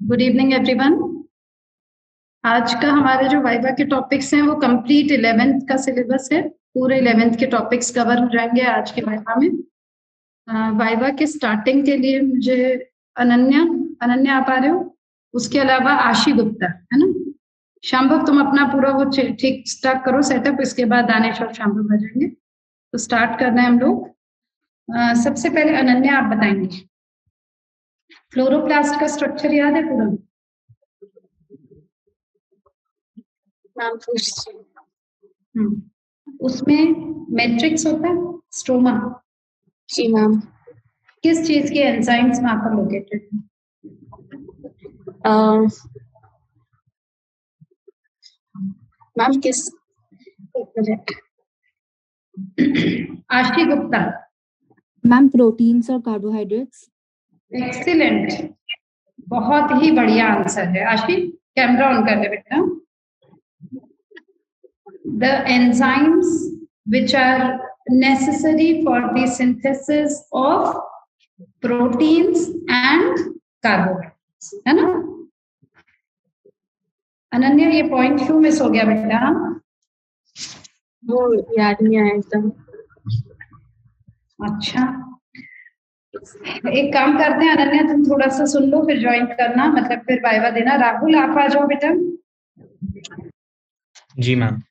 Good evening everyone. आज का हमारे जो वाइवा के टॉपिक्स हैं वो कंप्लीट 11th का सिलेबस है। पूरे 11th के टॉपिक्स कवर हो जाएंगे आज के वाइवा में। वाइवा के स्टार्टिंग के लिए मुझे अनन्या अनन्या आप आ रहे हो, उसके अलावा आशी गुप्ता है ना। शांभव तुम अपना पूरा वो ठीक स्टार्ट करो सेटअप, इसके बाद दानिश और शांभव आ जाएंगे। तो स्टार्ट करना है हम लोग। सबसे पहले अनन्या आप बताएंगे, फ्लोरोप्लास्ट का स्ट्रक्चर याद है पूरा? उसमें मैट्रिक्स होता है, स्ट्रोमा। जी मैम। किस चीज के एंजाइम्स वहां पर लोकेटेड है? मैम किस आशी गुप्ता। मैम प्रोटीन्स और कार्बोहाइड्रेट्स। एक्सीलेंट, बहुत ही बढ़िया आंसर है आशी। कैमरा ऑन कर ले बेटा। The enzymes which are necessary for the synthesis of proteins and carbohydrates, है ना। अनन्या ये पॉइंट क्यों मिस हो गया बेटा? वो याद नहीं आया एकदम। अच्छा, एक काम करते हैं अनन्या, तुम थोड़ा सा सुन लो फिर ज्वाइन करना, मतलब फिर वाइवा देना। राहुल आप आ जाओ बेटा। जी मैम।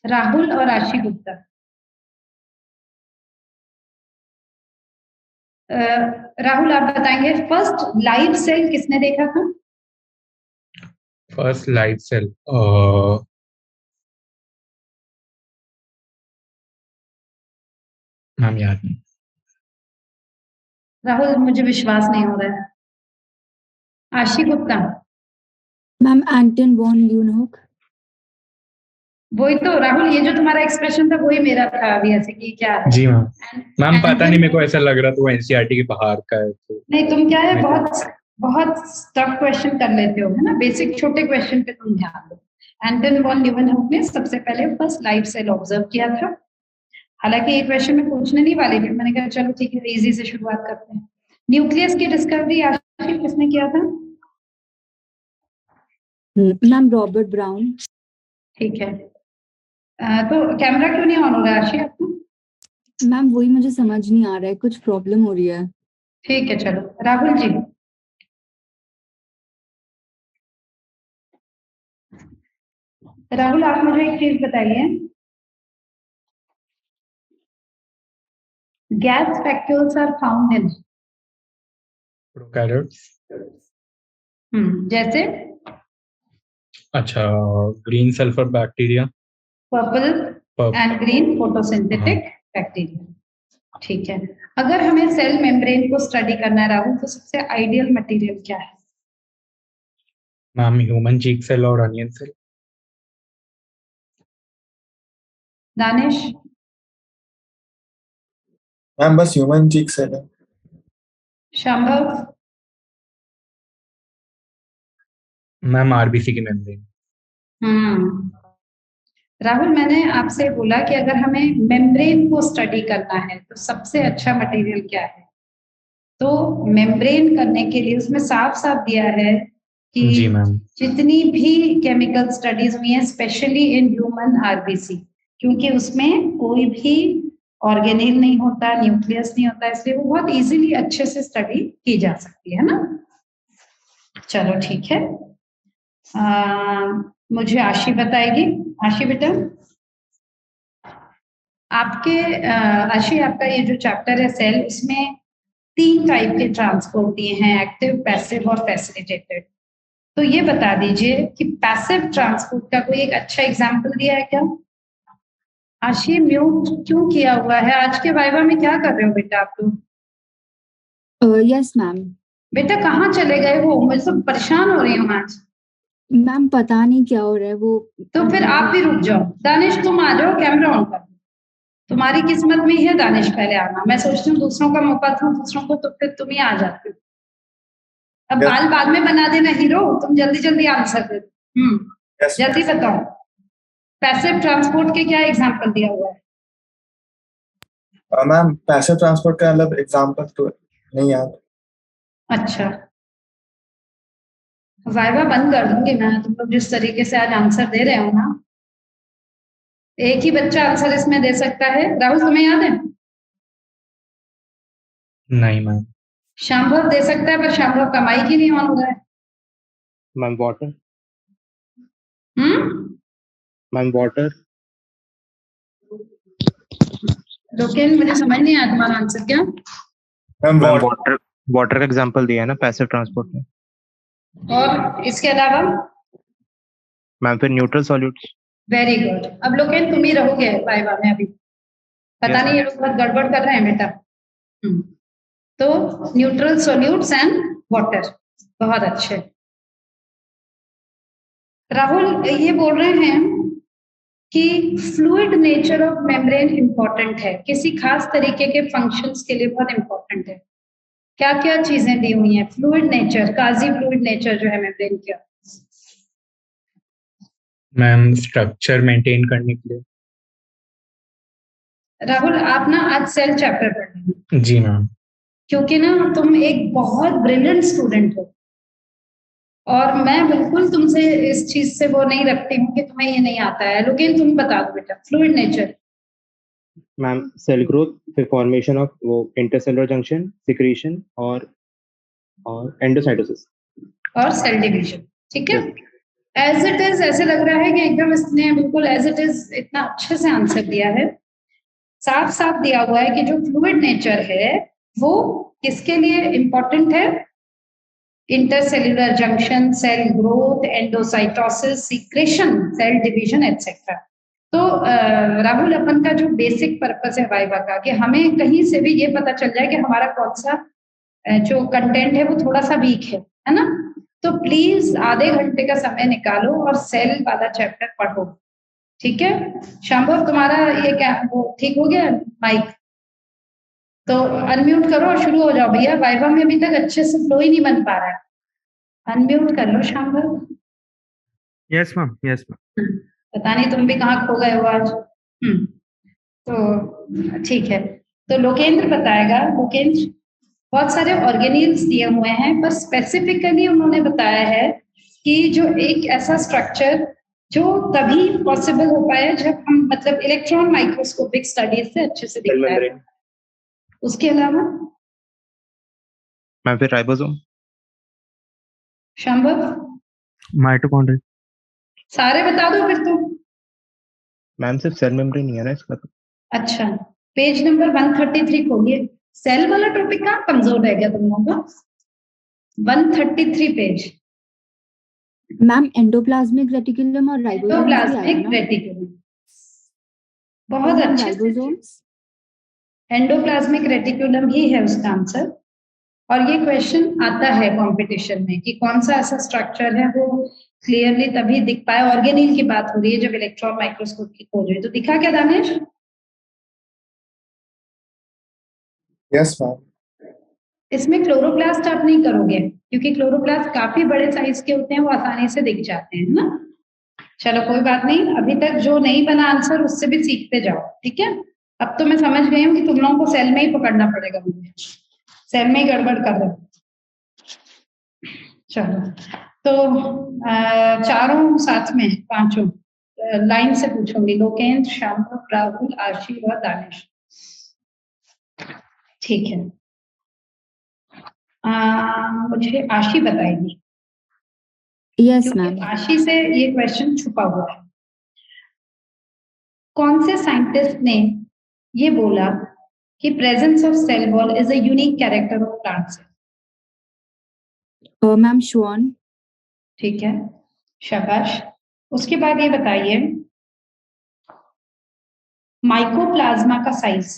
राहुल और आशी गुप्ता। राहुल आप बताएंगे फर्स्ट लाइव सेल किसने देखा था? फर्स्ट लाइव सेल मैम याद नहीं। राहुल मुझे विश्वास नहीं हो रहा है। आशी गुप्ता। मैम एंटन वॉन ल्यूनहोक। वही तो राहुल, ये जो तुम्हारा एक्सप्रेशन था वही मेरा था अभी, ऐसे कि क्या है। जी मैम। मैम पता नहीं, मेरे को ऐसा लग रहा था वो एनसीईआरटी के बाहर का है तो। नहीं, तुम क्या है बहुत बहुत टफ क्वेश्चन कर लेते हो, है ना। बेसिक छोटे क्वेश्चन पे तुम ध्यान दो। एंटन वॉन ल्यूवेनहोक ने सबसे पहले फर्स्ट लाइव सेल ऑब्जर्व किया था। हालांकि ये क्वेश्चन में पूछने नहीं वाली थी, मैंने कहा चलो ठीक है इजी से शुरुआत करते हैं। न्यूक्लियस की डिस्कवरी आखिर किसने किया था? Ma'am Robert brown. ठीक है। तो कैमरा क्यों नहीं ऑन हो रहा है आशी आपको? मैम वही मुझे समझ नहीं आ रहा है, कुछ प्रॉब्लम हो रही है। ठीक है चलो राहुल जी। राहुल आप मुझे एक चीज बताइए, gas vacuoles are found in prokaryotes. जैसे अच्छा, green sulphur bacteria, purple and green photosynthetic bacteria. ठीक है। अगर हमें सेल मेम्ब्रेन को स्टडी करना है राहुल, तो सबसे आइडियल मटेरियल क्या है? मैम ह्यूमन चीक सेल और अनियन सेल। दानिश। मैम बस ह्यूमन चीक सेल है। शांभव। मैम आरबीसी की मेम्ब्रेन। राहुल मैंने आपसे बोला कि अगर हमें मेम्ब्रेन को स्टडी करना है तो सबसे अच्छा मटेरियल क्या है, तो मेम्ब्रेन करने के लिए उसमें साफ साफ दिया है कि जी मैम। जितनी भी केमिकल स्टडीज हुई हैं स्पेशली इन ह्यूमन आरबीसी, क्योंकि उसमें कोई भी ऑर्गेनेल नहीं होता, न्यूक्लियस नहीं होता, इसलिए वो बहुत इजीली अच्छे से स्टडी की जा सकती है ना। चलो ठीक है। मुझे आशी बताएगी। आशी बेटा आपके आशी आपका ये जो चैप्टर है सेल, इसमें 3 टाइप के ट्रांसपोर्ट दिए हैं, एक्टिव, पैसिव और फैसिलिटेटेड। तो ये बता दीजिए कि पैसिव ट्रांसपोर्ट का कोई एक अच्छा एग्जांपल दिया है क्या? आशी म्यूट क्यों किया हुआ है? आज के वाइवा में क्या कर रहे हो बेटा आप लोग? Yes ma'am. बेटा कहाँ चले गए हो? मैं सब परेशान हो रही हूँ आज। मैम पता नहीं क्या हो रहा है वो। तो फिर आप भी रुक जाओ। दानिश तुम आ जाओ, कैमरा ऑन कर। तुम्हारी किस्मत में ही है दानिश पहले आना। मैं सोचती हूँ दूसरों का मौका दूं दूसरों को, तो फिर तुम ही आ जाते हो। अब बाल बाद में बना देना हीरो, तुम जल्दी जल्दी आंसर दे दो। जल्दी बताओ, पैसिव ट्रांसपोर्ट के क्या एग्जांपल दिया हुआ है? मैम पैसिव ट्रांसपोर्ट का मतलब एग्जांपल तो नहीं याद। अच्छा, वाइवा बंद कर दूंगी मैं, तुम लोग जिस तरीके से आज आंसर दे रहे हो ना। एक ही बच्चा आंसर इसमें दे सकता है। राहुल तुम्हें याद है? नहीं मैम। शाम्भव दे सकता है, पर शाम्भव का माइक ही नहीं ऑन हो रहा है। Ma'am water. Hmm. Ma'am water. Loken, मुझे समझ नहीं आया तुम्हारा आंसर क्या। Ma'am ma'am water। Water water का एग्जांपल दिया है ना पैसिव ट्रांसपोर्ट में। और इसके अलावा? मैम फिर न्यूट्रल सॉल्यूट्स। Very good. अब लोकेन तुम ही रहोगे वाइवा में अभी। पता Yes, नहीं ये लोग बहुत गड़बड़ कर रहे हैं बेटा। तो न्यूट्रल सॉल्यूट्स एंड वाटर, बहुत अच्छे। राहुल ये बोल रहे हैं कि fluid nature of membrane important है, किसी खास तरीके के फंक्शंस के लिए बहुत इंपॉर्टेंट है। क्या क्या चीजें दी हुई हैं? फ्लूइड नेचर, काजी फ्लूइड नेचर जो है मेम्ब्रेन का। मैम स्ट्रक्चर मेंटेन करने के लिए। राहुल आप ना आज सेल चैप्टर पढ़ लेना, जी मैम। क्योंकि ना तुम एक बहुत ब्रिलियंट स्टूडेंट हो, और मैं बिल्कुल तुमसे इस चीज से वो नहीं रखती हूँ कि तुम्हें ये नहीं आता है। लेकिन तुम बता दो बेटा fluid nature. Ma'am cell growth, फिर फॉर्मेशन ऑफ वो इंटरसेलुलर जंक्शन, सिक्रीशन और एंडोसाइटोसिस और सेल डिवीजन। ठीक है। Yes. एज इट इज ऐसे लग रहा है कि एकदम इसने बिल्कुल एज इट इज इतना अच्छे से आंसर दिया है। साफ साफ दिया हुआ है कि जो फ्लूइड नेचर है वो किसके लिए इंपॉर्टेंट है? Intercellular junction, cell growth, endocytosis, secretion, cell division etcetera. तो राहुल अपन का जो बेसिक पर्पस है वाइवा का, कि हमें कहीं से भी ये पता चल जाए कि हमारा कौन सा जो कंटेंट है वो थोड़ा सा वीक है ना। तो प्लीज आधे घंटे का समय निकालो और सेल वाला चैप्टर पढ़ो। ठीक है। शाम्भव तुम्हारा ये क्या वो ठीक हो गया माइक? तो अनम्यूट करो और शुरू हो जाओ भैया। वाइवा में अभी तक अच्छे से फ्लो ही नहीं बन पा रहा है। अनम्यूट कर लो Shambhav. Yes ma'am, yes ma'am. पता नहीं तुम भी कहाँ खो गए हो आज। तो ठीक है। तो लोकेंद्र बताएगा। लोकेंद्र, बहुत सारे ऑर्गेनील्स दिए हुए हैं, पर स्पेसिफिकली उन्होंने बताया है कि जो एक ऐसा स्ट्रक्चर जो तभी पॉसिबल हो पाया जब हम मतलब इलेक्ट्रॉन माइक्रोस्कोपिक स्टडीज से अच्छे से सेल दिखता है। मेम्ब्रेन। उसके अलावा मैम फिर राइबोसोम। शाम्भव माइटोकॉन्ड्रिया। सारे बता दो फिर तुम। मैम सिर्फ सेल मेम्ब्रेन ही है ना इसका तो। अच्छा, पेज नंबर 133 खोलिए। सेल वाला टॉपिक कहाँ कमजोर रह गया तुम लोगों का? 133 पेज। मैम एंडोप्लाज्मिक रेटिकुलम और राइबोसोम्स भी आया एंडोप्लाज्मिक ना? रेटिकुलम, बहुत मैम अच्छे से। राइबोसोम्स। एंडोप्लाज्मिक रेटिकुलम ही है उसका आंसर। और ये क्वेश्चन आता है कंपटीशन में कि कौन सा ऐसा स्ट्रक्चर है वो क्लियरली तभी दिख पाए। ऑर्गेनील की बात हो रही है जब इलेक्ट्रॉन माइक्रोस्कोप की खोज हुई। तो दिखा क्या दानेश? Yes ma'am। इसमें क्लोरोप्लास्ट आप नहीं करोगे, क्योंकि क्लोरोप्लास्ट काफी बड़े साइज के होते हैं, वो आसानी से दिख जाते हैं ना। चलो कोई बात नहीं, अभी तक जो नहीं बना आंसर उससे भी सीखते जाओ। ठीक है। अब तो मैं समझ गई हूँ कि तुम लोगों को सेल में ही पकड़ना पड़ेगा, मुझे सेल में ही गड़बड़ कर रहे हो। चलो तो चारों साथ में, पांचों लाइन से पूछूंगी। लोकेंद्र, शाम्भव, राहुल, आशी और दानिश। ठीक है। मुझे आशी बताएगी, यस क्योंकि मैम। आशी से ये क्वेश्चन छुपा हुआ है। कौन से साइंटिस्ट ने ये बोला कि presence of cell wall is a unique character of plants? Ma'am श्वान। ठीक है, शाबाश। उसके बाद ये बताइए माइकोप्लाज्मा का size.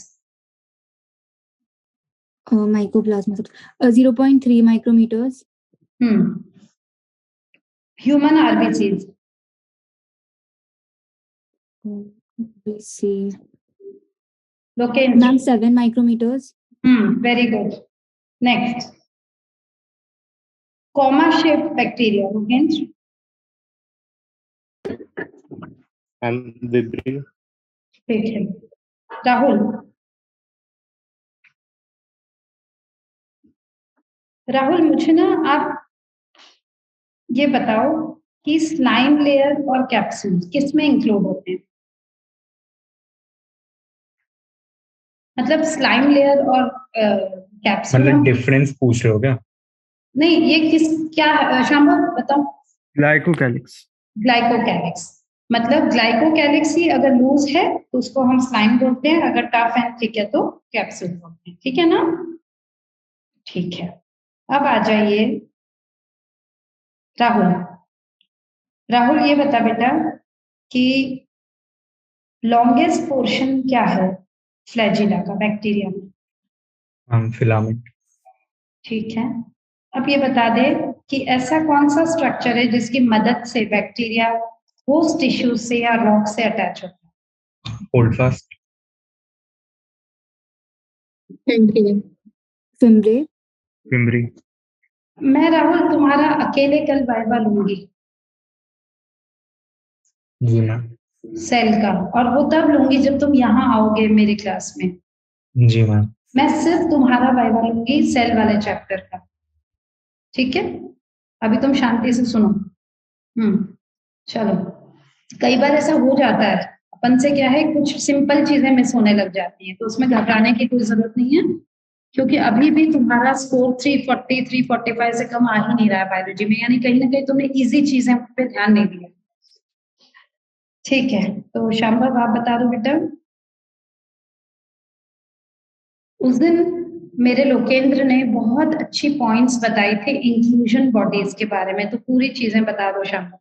Mycoplasma 0.3 micrometres. Human RBCs. See Lokendra. Ma'am 7 micrometres. Very good. Next, comma shape bacteria. Lokendra. Ma'am vibrio. ठीक है। राहुल। राहुल मुझे ना आप ये बताओ कि स्लाइम लेयर और कैप्सूल किस में इंक्लूड होते हैं? मतलब स्लाइम लेयर और कैप्सूल मतलब डिफरेंस पूछ रहे हो क्या? नहीं, ये किस क्या शाम्भव बताओ। ग्लाइकोकैलिक्स। ग्लाइकोकैलिक्स, मतलब ग्लाइकोकैलिक्स ही अगर लूज है तो उसको हम स्लाइम बोलते हैं, अगर टफ एंड थिक है तो कैप्सूल बोलते हैं, ठीक है ना? ठीक है, अब आ जाइए राहुल। राहुल ये बता बेटा कि लॉन्गेस्ट पोर्शन क्या है फ्लैजिला का बैक्टीरिया में? फिलामेंट। ठीक है, अब ये बता दे कि ऐसा कौन सा स्ट्रक्चर है जिसकी मदद से बैक्टीरिया होस्ट टिश्यू से या रॉक से अटैच होता है? Hold fast. फिम्ब्रे। फिम्बरी। मैं राहुल तुम्हारा अकेले कल वाइवा लूंगी जी मैम। सेल का, और वो तब लूंगी जब तुम यहाँ आओगे मेरी क्लास में। जी मैम। मैं सिर्फ तुम्हारा वाइवा लूंगी सेल वाले चैप्टर का, ठीक है? अभी तुम शांति से सुनो। चलो, कई बार ऐसा हो जाता है अपन से, क्या है कुछ सिंपल चीजें मिस होने लग जाती हैं, तो उसमें घबराने की कोई जरूरत नहीं है, क्योंकि अभी भी तुम्हारा स्कोर 340 345 से कम आ ही नहीं रहा है बायोलॉजी में, यानी कहीं ना कहीं तुमने इजी चीजें पे ध्यान नहीं दिया। ठीक है, तो शाम्भव आप बता दो बेटा। उस दिन मेरे लोकेंद्र ने बहुत अच्छी पॉइंट्स बताई थे इंक्लूजन बॉडीज के बारे में, तो पूरी चीजें बता दो शाम्भव।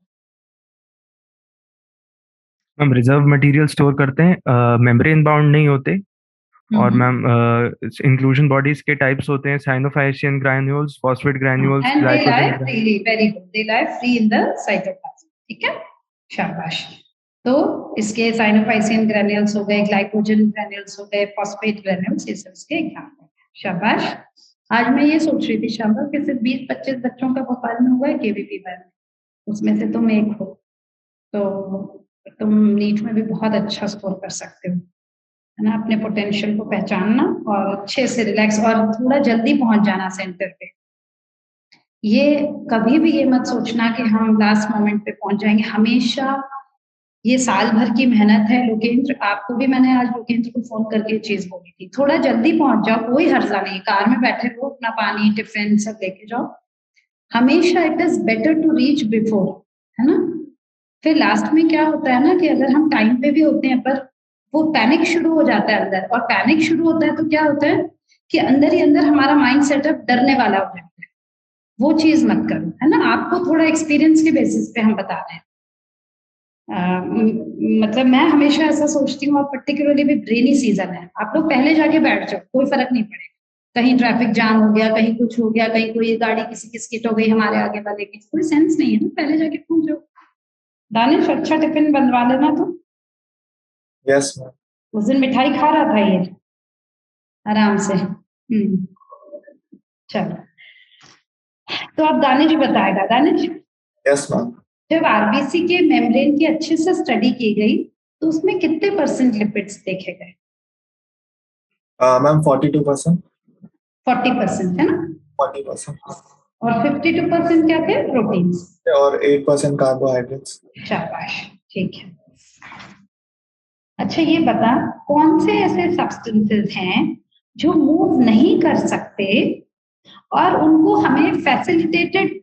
मैम रिजर्व मटेरियल स्टोर करते हैं, मेम्ब्रेन बाउंड नहीं होते, और मैम इंक्लूजन बॉडीज के टाइप्स होते हैं cyanophycean granules, phosphate granules, and they lie glycogen. Freely, very good, they lie free in the cytoplasm, ठीक है, शाबाश। तो इसके साइनोफाइसियन ग्रैन्यूल्स हो गए, ग्लाइकोजन ग्रैन्यूल्स हो गए, फॉस्फेट ग्रैन्यूल्स, ये सब इसके एग्जांपल हैं, शाबाश। आज मैं ये सोच रही थी शाबाश कि सिर्फ 20-25 बच्चों का भोपाल में हुआ है केवीपी में, उसमें से तुम एक हो, तो तुम नीट में भी बहुत अच्छा स्कोर कर सकते हो, है ना? अपने पोटेंशियल को पहचानना और अच्छे से रिलैक्स और थोड़ा जल्दी पहुंच जाना सेंटर पे। ये कभी भी ये मत सोचना कि हम लास्ट मोमेंट पे पहुंच जाएंगे, हमेशा ये साल भर की मेहनत है। लोकेंद्र, आपको भी मैंने आज लोकेंद्र को फोन करके ये चीज बोली थी, थोड़ा जल्दी पहुंच जाओ, कोई हर्जा नहीं, कार में बैठे रहो, अपना पानी टिफिन सब लेके जाओ, हमेशा it is better to reach before, है ना? फिर लास्ट में क्या होता है ना कि अगर हम टाइम पे भी होते हैं पर वो पैनिक शुरू हो जाता है अंदर, और पैनिक शुरू होता है तो क्या होता है कि अंदर ही अंदर हमारा माइंड सेटअप डरने वाला हो जाता है। वो चीज मत करो, है ना? आपको थोड़ा एक्सपीरियंस के बेसिस पे हम बता रहे हैं। मतलब मैं हमेशा ऐसा सोचती हूँ, और पर्टिकुलरली भी रेनी सीजन है, आप लोग पहले जाके बैठ जाओ, कोई फर्क नहीं पड़ेगा। कहीं ट्रैफिक जाम हो गया, कहीं कुछ हो गया, कहीं कोई गाड़ी किसी की स्किट हो गई हमारे आगे वाले की, कोई सेंस नहीं है ना, पहले जाके पहुंच जाओ। दानिश, अच्छा टिफिन बनवा लेना तुम। Yes ma'am. उस दिन मिठाई खा रहा था ये आराम से। चलो, तो अब दानिश बताएगा। Danish, yes ma'am. जब आरबीसी के मेम्ब्रेन की अच्छे से स्टडी की गई तो उसमें कितने % लिपिड्स देखे गए? मैम 42%। 40% है ना, 40%। और 52% क्या थे? प्रोटीन्स, और 8% कार्बोहाइड्रेट्स। शाबाश, ठीक है। अच्छा ये बता, कौन से ऐसे सब्सटेंसेस हैं जो मूव नहीं कर सकते और उनको हमें फैसिलिटेटेड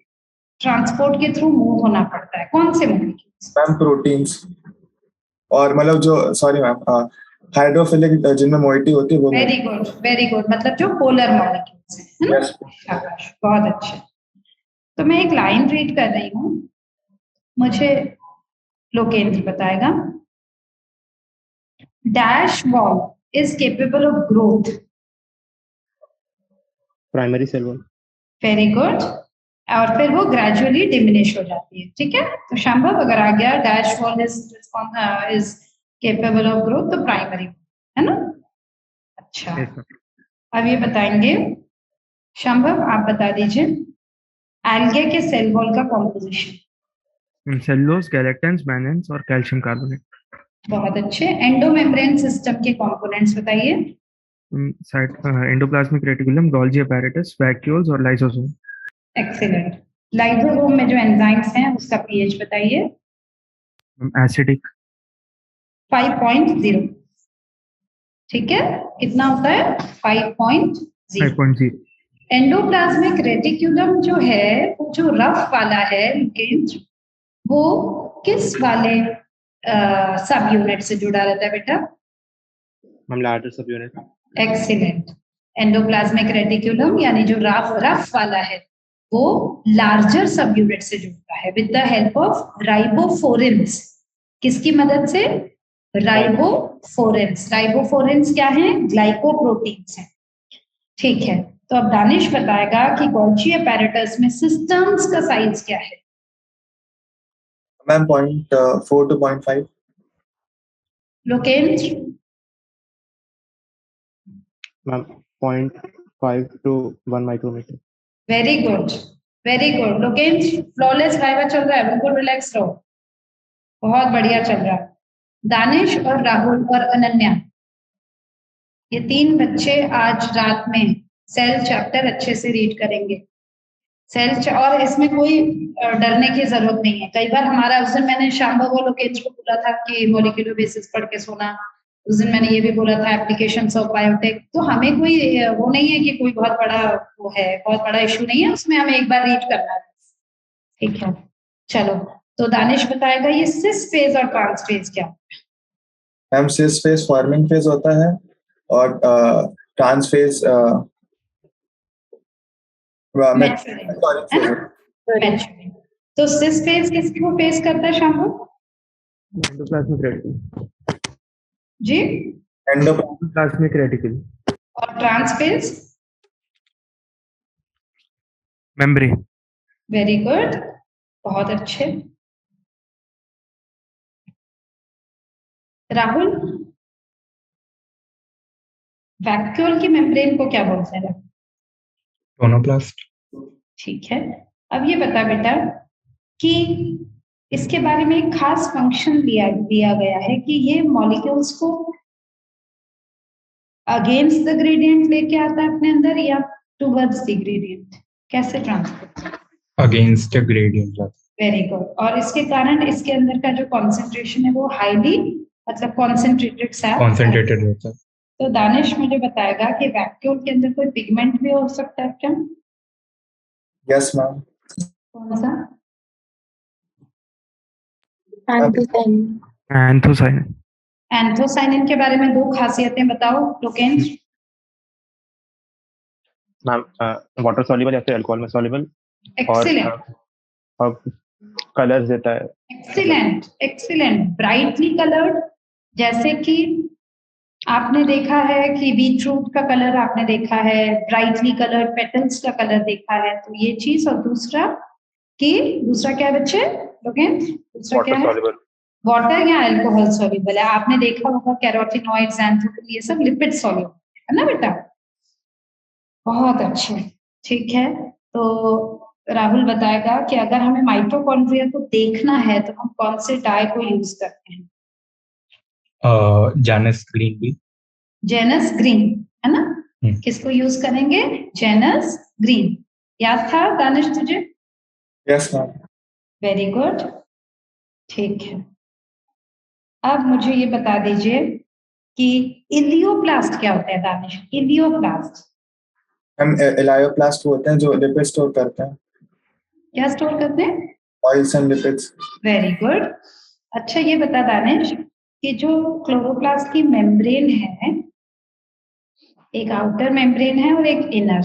ट्रांसपोर्ट के थ्रू मूव होना पड़ता है? कौन से मॉलिक्यूल्स? मैम प्रोटीन्स, और मतलब जो सॉरी मैम हाइड्रोफिलिक जिनमें मोइटी होती है वो। वेरी गुड, वेरी गुड, मतलब जो पोलर मॉलिक्यूल्स हैं, है ना? Yes. शाबाश, बहुत अच्छे। तो मैं एक लाइन रीड कर रही हूँ, मुझे लोकेंद्र बताएगा। Dash wall is capable of growth. Primary cell wall. Very good, और फिर वो ग्रेजुअली डिमिनिश हो जाती है, ठीक है? तो शाम्भव अगर आ गया dash wall is capable of growth, तो प्राइमरी, है ना? अच्छा, Yes, ma'am. अब ये बताएंगे शाम्भव, आप बता दीजिए एल्गे के सेल वॉल का कॉम्पोजिशन। सेलुलोज, गैलेक्टेंस, मैनेंस और कैल्शियम कार्बोनेट। बहुत अच्छे। एंडोमेम्ब्रेन सिस्टम के कंपोनेंट्स बताइए। Endoplasmic reticulum, Golgi apparatus, vacuoles और लाइसोसोम। एक्सीलेंट। लाइसोसोम में जो एंजाइम्स हैं उसका पीएच बताइए। एसिडिक 5.0। ठीक है, कितना होता है? 5.0। 5.0 एंडोप्लाज्मिक रेटिक्यूलम जो है वो जो रफ वाला है केंद्र, वो किस वाले सब यूनिट से जुड़ा रहता है बेटा? मैम लार्जर सब यूनिट। एक्सीलेंट। एंडोप्लाज्मिक रेटिक्यूलम यानी जो रफ वाला है वो लार्जर सब यूनिट से जुड़ता है विद द हेल्प ऑफ राइबोफोरेंस। किसकी मदद से? राइबोफोरेंस। राइबोफोरेंस क्या है? ग्लाइकोप्रोटीन्स है। ठीक है, तो अब दानिश बताएगा कि गोल्जी अपैरेटस में सिस्टम्स का साइज क्या है? Ma'am 0.4 to 0.5। Lokendra? Ma'am 0.5 to 1 micrometre. Very good, very good. Lokendra, flawless viva चल रहा है, बिल्कुल रिलैक्स रहो, बहुत बढ़िया चल रहा है। दानिश और राहुल और अनन्या, ये 3 बच्चे आज रात में सेल चैप्टर अच्छे से रीड करेंगे। और इसमें कोई डरने की जरूरत नहीं है। कई बार हमारा, उस दिन मैंने शाम्भव और लोकेंद्र को बोला था कि मॉलिक्यूलर बेसिस पढ़ के सोना, उस दिन मैंने ये भी बोला था एप्लीकेशंस ऑफ बायोटेक। तो हमें कोई वो नहीं है कि कोई बहुत बड़ा वो है, बहुत बड़ा इशू नहीं है उसमें, हमें एक बार रीड करना है। ठीक है, चलो, तो दानिश बताएगा ये सिस फेज और ट्रांस फेज क्या? मैम सिस फेज फॉर्मिंग फेज होता है और ट्रांस फेज मैच्योरिंग। तो सिस फेज किसको फेस करता है शाम्भव एंडोप्लाज्मिक रेटिकल जी? Endoplasmic reticulum. और trans face? Membrane. Very good, बहुत अच्छे। राहुल, वैक्यूल की मेम्ब्रेन को क्या बोलते हैं? टोनोप्लास्ट। ठीक है, अब ये बता बेटा कि इसके बारे में एक खास फंक्शन दिया गया है कि ये मॉलिक्यूल्स को अगेंस्ट द ग्रेडियंट लेके आता है अपने अंदर या टुवर्ड्स द ग्रेडियंट, कैसे transfer? Against gradient. Very good. और इसके कारण इसके अंदर का जो कॉन्सेंट्रेशन है वो हाईली, मतलब कॉन्सेंट्रेटेड सा कॉन्सेंट्रेटेड रहता है। तो दानिश मुझे बताएगा कि वैक्यूल के अंदर कोई पिगमेंट भी हो सकता है क्या? Yes ma'am. कौन सा? एंथोसायनिन। एंथोसायनिन के बारे में 2 खासियतें बताओ लोकेंद्र। मैम वाटर सॉल्युबल या फिर अल्कोहल में सॉल्युबल और कलर्स देता है। Excellent, excellent. ब्राइटली कलर्ड, जैसे कि आपने देखा है कि बीटरूट का कलर आपने देखा है, ब्राइटली कलर्ड पेटल्स का कलर देखा है, तो ये चीज। और दूसरा क्या है बच्चे लोकेंद्र? दूसरा क्या है? वाटर या अल्कोहल सॉल्युबल है। आपने देखा होगा कैरोटिनॉइड्स, एंथोसिन, ये सब लिपिड सॉल्युबल है ना बेटा? बहुत अच्छे, ठीक है। तो राहुल बताएगा कि अगर हमें माइटोकॉन्ड्रिया को देखना है तो हम कौन से डाई को यूज करते हैं? जेनस ग्रीन भी। जेनस ग्रीन है ना? किसको यूज करेंगे? Janus green. याद था दानिश तुझे? Yes ma'am. वेरी गुड, ठीक है। अब मुझे ये बता दीजिए कि इलियोप्लास्ट क्या होता है दानिश? इलियोप्लास्ट। हम इलायोप्लास्ट होते हैं जो लिपिड स्टोर करते हैं। क्या स्टोर करते हैं? Oils and lipids. Very good. अच्छा ये बता दानिश कि जो क्लोरोप्लास्ट की मेम्ब्रेन है, एक आउटर मेम्ब्रेन है और एक इनर,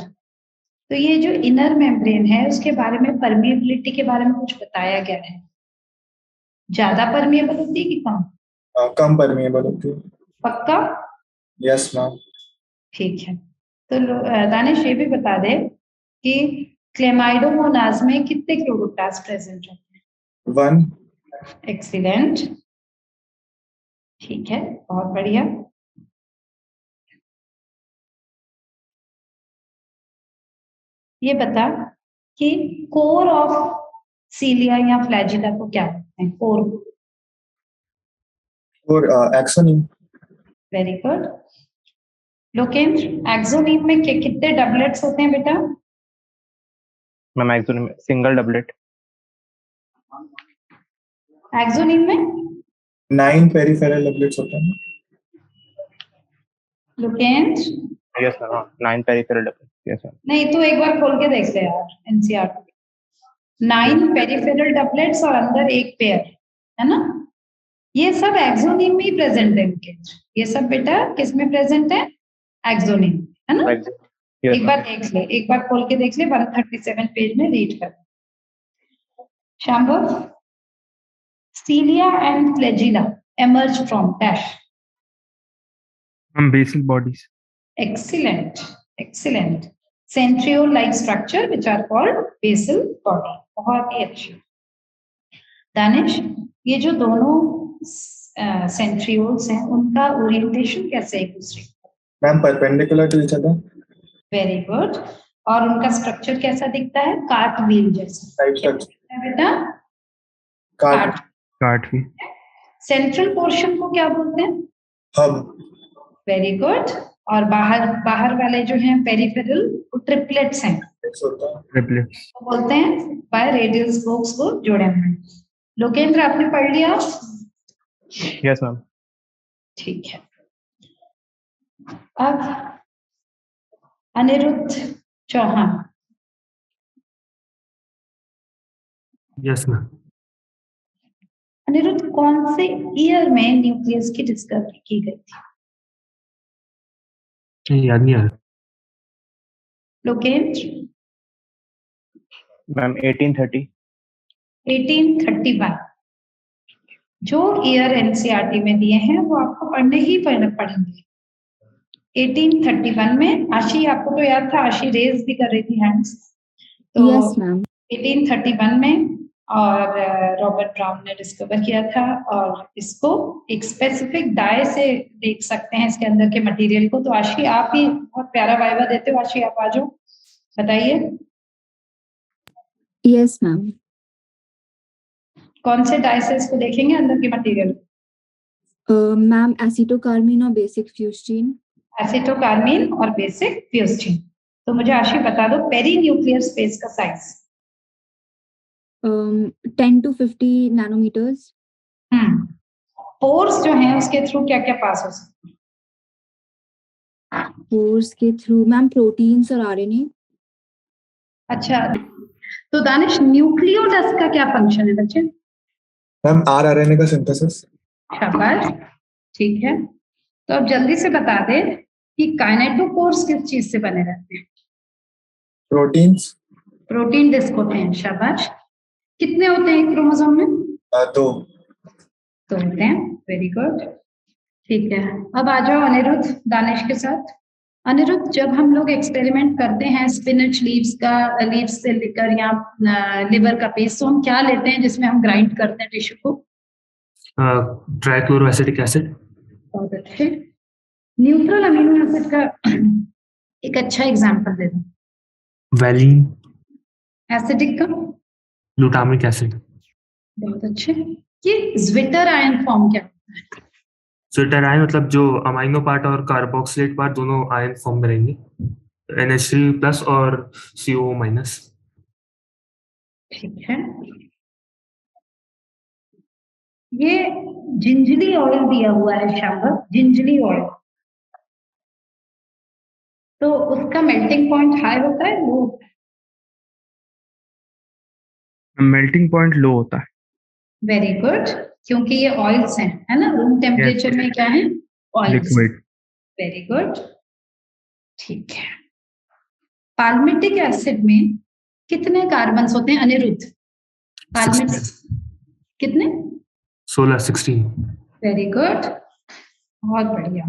तो ये जो इनर मेम्ब्रेन है उसके बारे में परमिएबिलिटी के बारे में कुछ बताया गया है। ज्यादा परमिएबल होती है कि कम? कम परमिएबल होती है। पक्का? Yes ma'am. ठीक है, तो दानिश ये भी बता दे कि क्लेमाइडोमोनास में कितने क्लोरोप्लास्ट प्रेजेंट होते हैं? 1। एक्सीलेंट, ठीक है, बहुत बढ़िया। ये बता कि कोर ऑफ सीलिया या फ्लैजिला को क्या कहते हैं? Core axoneme. Very good. Lokendra, axoneme में कितने डबलेट्स होते हैं बेटा? Ma'am exonym single doublet. Exonym में 9 पेरिफेरल डबलेट्स होते हैं। Lokendra, yes ma'am, 9 peripheral doublet. Yes ma'am. नहीं तो एक बार खोल के देख ले यार एनसीईआरटी। 9 पेरिफेरल डबलेट्स और अंदर एक पेयर, है ना? ये सब एक्सोनिम में ही प्रेजेंट है लोकेंद्र। ये सब बेटा किस में प्रेजेंट है? एक्सोनिम, है ना? Yes, एक बार देख ले, एक बार खोल के देख ले, 137 पेज में रीड कर। शांभव, cilia and flagella emerge from dash. basal bodies. Excellent, excellent. Centriole-like structure which are called basal body. बहुत ही अच्छी। दानिश, ये जो दोनों सेंट्रियोल्स हैं उनका ओरिएंटेशन कैसे है एक दूसरे को? Ma'am perpendicular to each other. Very good. और उनका स्ट्रक्चर कैसा दिखता है? कार्ट व्हील जैसा। टाइप स्ट्रक्चर है बेटा? कार्ट Cart भी. सेंट्रल पोर्शन को क्या बोलते हैं? हब। Very good. और बाहर वाले जो हैं पेरिफेरल, वो ट्रिपलेट्स हैं, Triplets. तो बोलते हैं बाय रेडियल स्पोक्स को जोड़े हुए। लोकेंद्र, आपने पढ़ लिया? Yes ma'am. ठीक है। अब अनिरुद्ध चौहान, Yes ma'am. अनिरुद्ध, कौन से ईयर में न्यूक्लियस की डिस्कवरी की गई थी? याद नहीं आ रहा. लोकेंद्र? मैम 1830। 1831। जो ईयर एनसीईआरटी में दिए हैं वो आपको पढ़ने ही पड़ेंगे। 1831 में, आशी आपको तो याद था, आशी रेज भी कर रही थी हैंड्स, तो यस मैम। 1831 में और रॉबर्ट ब्राउन ने डिस्कवर किया था। और इसको एक स्पेसिफिक डाई से देख सकते हैं इसके अंदर के मटेरियल को। तो आशी, आप ही बहुत प्यारा वाइवा देते हो, आशी आप आ जाओ, बताइए यस मैम। कौन से डाई से इसको देखेंगे अंदर के मटेरियल? मैम एसिटोकार्मीन और बेसिक फ्यूस्टीन। एसिटोकार्मीन और बेसिक फ्यूस्टीन। तो मुझे आशी बता दो पेरी न्यूक्लियर स्पेस का साइज। 10 to 50 nanometres. पोर्स जो हैं उसके थ्रू क्या क्या पास हो सकते हैं? पोर्स के थ्रू मैम प्रोटीन्स और आरएनए। अच्छा, तो दानिश, न्यूक्लियोलस का क्या फंक्शन है बच्चे? मैम आरएनए का सिंथेसिस। शाबाश, ठीक है। तो अब जल्दी से बता दे कि काइनेटोकोर्स किस चीज से बने रहते हैं? प्रोटीन्स। प्रोटीन डिस्क होते हैं। शाबाश। कितने होते हैं एक क्रोमोसोम में? 2 होते हैं। वेरी गुड, ठीक है। अब आ जाओ अनिरुद्ध दानिश के साथ। अनिरुद्ध, जब हम लोग एक्सपेरिमेंट करते हैं स्पिनच लीव्स से लेकर या लिवर का पेस्ट, तो हम क्या लेते हैं जिसमें हम ग्राइंड करते हैं टिश्यू को? Trichloroacetic acid. बहुत अच्छे। न्यूट्रल अमीनो एसिड का एक अच्छा एग्जांपल दे दो। वैलीन. एसिडिक का? Glutamic acid. बहुत अच्छे। ये ज्विटर आयन फॉर्म क्या होता है? स्वेटर आयन मतलब जो अमाइनो पार्ट और कार्बोक्सिलेट पार्ट दोनों आयन फॉर्म में रहेंगे, NH3+ और CO-। ठीक है। ये जिंजली ऑयल दिया हुआ है शांभव, जिंजली ऑयल, तो उसका मेल्टिंग पॉइंट हाई होता है, लो होता है? मेल्टिंग पॉइंट लो होता है. वेरी गुड, क्योंकि ये ऑयल्स हैं, है ना? रूम टेम्परेचर में क्या है? ऑयल्स। लिक्विड. वेरी गुड, ठीक है। पाल्मिटिक एसिड में कितने कार्बन्स होते हैं अनिरुद्ध? कितने? 16 वेरी गुड, बहुत बढ़िया,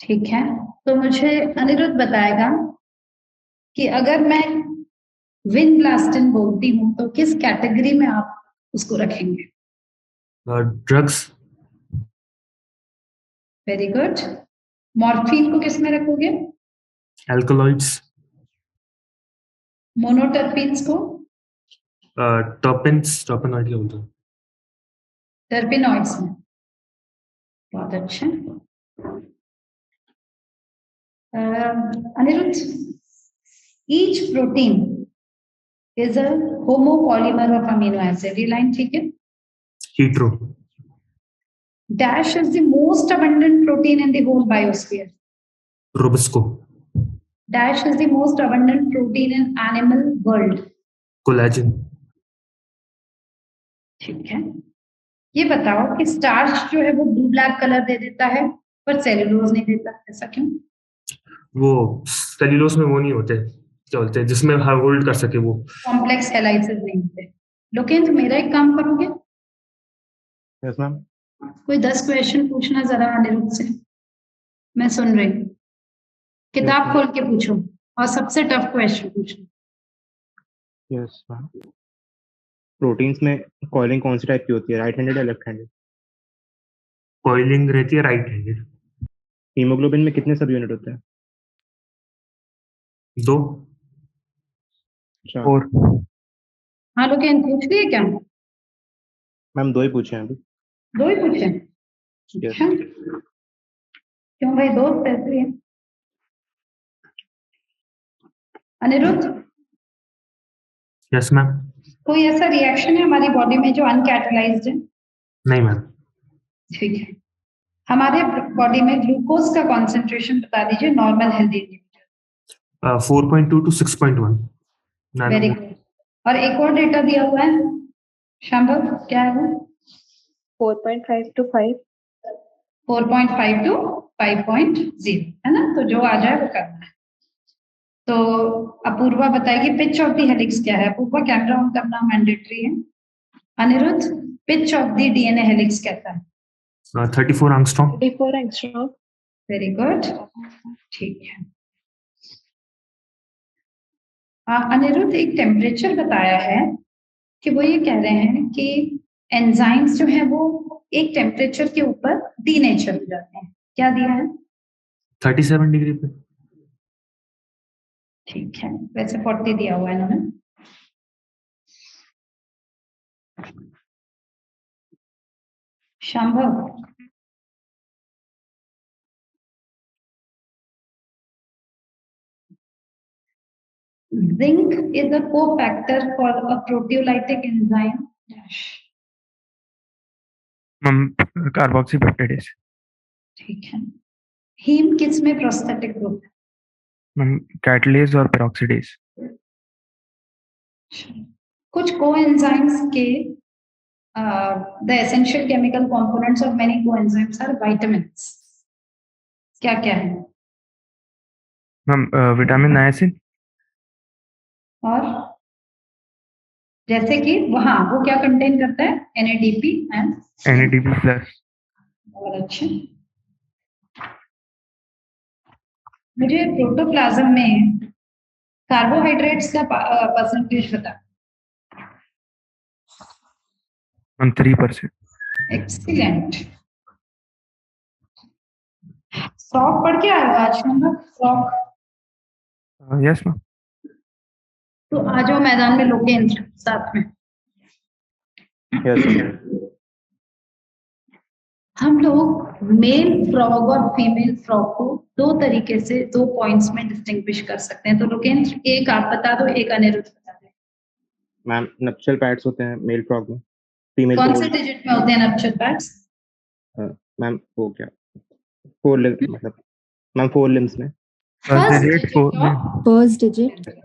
ठीक है। तो मुझे अनिरुद्ध बताएगा कि अगर मैं विनब्लास्टिन बोलती हूँ तो किस कैटेगरी में आप उसको रखेंगे? ड्रग्स. Very good. मॉर्फिन को किस में रखोगे? एल्कलॉइड्स. मोनोटर्पिन्स को? टर्पेनॉइड क्या बोलते हैं? टर्पिनॉइड्स में। बहुत अच्छे। Anirudh, Each protein is a homopolymer of amino acid. ये line ठीक है? Hetero, Dash is the most abundant protein in the whole biosphere. रोबस्को, Dash is the most abundant protein in animal world. Collagen, ठीक है, ये बताओ कि स्टार्च जो है वो ब्लू ब्लैक कलर दे देता है पर सेलुलोज नहीं देता, ऐसा क्यों? वो सेल्यूलोज में वो नहीं होते, क्या बोलते हैं, जिसमें होल्ड कर सके वो। कॉम्प्लेक्स हेलाइसिस नहीं होते। लोकेंद्र, मेरा एक काम करोगे? Yes ma'am. कोई 10 क्वेश्चन पूछना जरा अनिरुद्ध से, मैं सुन रही हूँ। किताब खोल के पूछो और सबसे टफ क्वेश्चन पूछो। Yes ma'am. प्रोटीन्स में कॉइलिंग कौन सी टाइप की होती है, राइट हैंडेड या लेफ्ट हैंडेड? कॉइलिंग रहती है राइट हैंडेड। हीमोग्लोबिन में कितने सब यूनिट होते हैं? 2। अच्छा 4। हाँ लोकेंद्र, पूछ लिए क्या? मैम 2 ही पूछे हैं अभी। 2 ही पूछे? Yes. अच्छा, क्यों भाई, दोस्त ऐसे है? Aniruddh, yes ma'am. कोई ऐसा रिएक्शन है हमारी बॉडी में जो अनकैटलाइज्ड है? नहीं मैम। ठीक है, हमारे बॉडी में ग्लूकोज का कॉन्सेंट्रेशन बता दीजिए, normal healthy individual. 4.2 to 6.1 very good. और एक और डेटा दिया हुआ है शांभव, क्या है वो? 4.5 to 5। 4.5 to 5.0 है ना, तो जो आ जाए वो करना है। तो अपूर्वा बताएगी पिच ऑफ द हेलिक्स क्या है। अपूर्वा, कैमरा ऑन करना मैंडेटरी है। Aniruddh, pitch of the DNA helix कहता है 34 एंगस्ट्रॉम। 34 angstrom। वेरी गुड, ठीक है। अनिरुद्ध, एक टेम्परेचर बताया है कि वो ये कह रहे हैं कि एंजाइम्स जो है वो एक टेम्परेचर के ऊपर डीनेचर हो जाते हैं। क्या दिया है? 37 डिग्री पे। ठीक है, वैसे 40 दिया हुआ है इन्होंने। शांभव, zinc is a cofactor for a proteolytic enzyme dash। Carboxypeptidase. ठीक है, हीम किस में प्रोस्थेटिक ग्रुप है? कैटलेज और पेरोक्सीडेज। कुछ कोएंजाइम्स के the essential chemical components of many coenzymes are vitamins। क्या क्या है? Vitamin niacin. और जैसे कि वहां वो क्या कंटेन करता है? NADP and NADP+। बहुत अच्छे। मुझे प्रोटोप्लाज्म में कार्बोहाइड्रेट्स का परसेंटेज बता। 3%। एक्सीलेंट। फ्रॉक पढ़ के आए हो आज हम? Frock, yes ma'am. तो आ जाओ मैदान में लोकेंद्र साथ में। यस। हम लोग मेल फ्रॉग और फीमेल फ्रॉग को 2 तरीके से 2 पॉइंट्स में डिस्टिंग्विश कर सकते हैं। तो लोकेंद्र, एक आप बता दो, एक अनिरुद्ध बता दे। मैम नप्शल पैड्स होते हैं मेल फ्रॉग में, फीमेल कौन से डिजिट में होते हैं नप्शल पैड्स? मैम वो क्या 4 मतलब मैम 4 लिम्स में। फर्स्ट डिजिट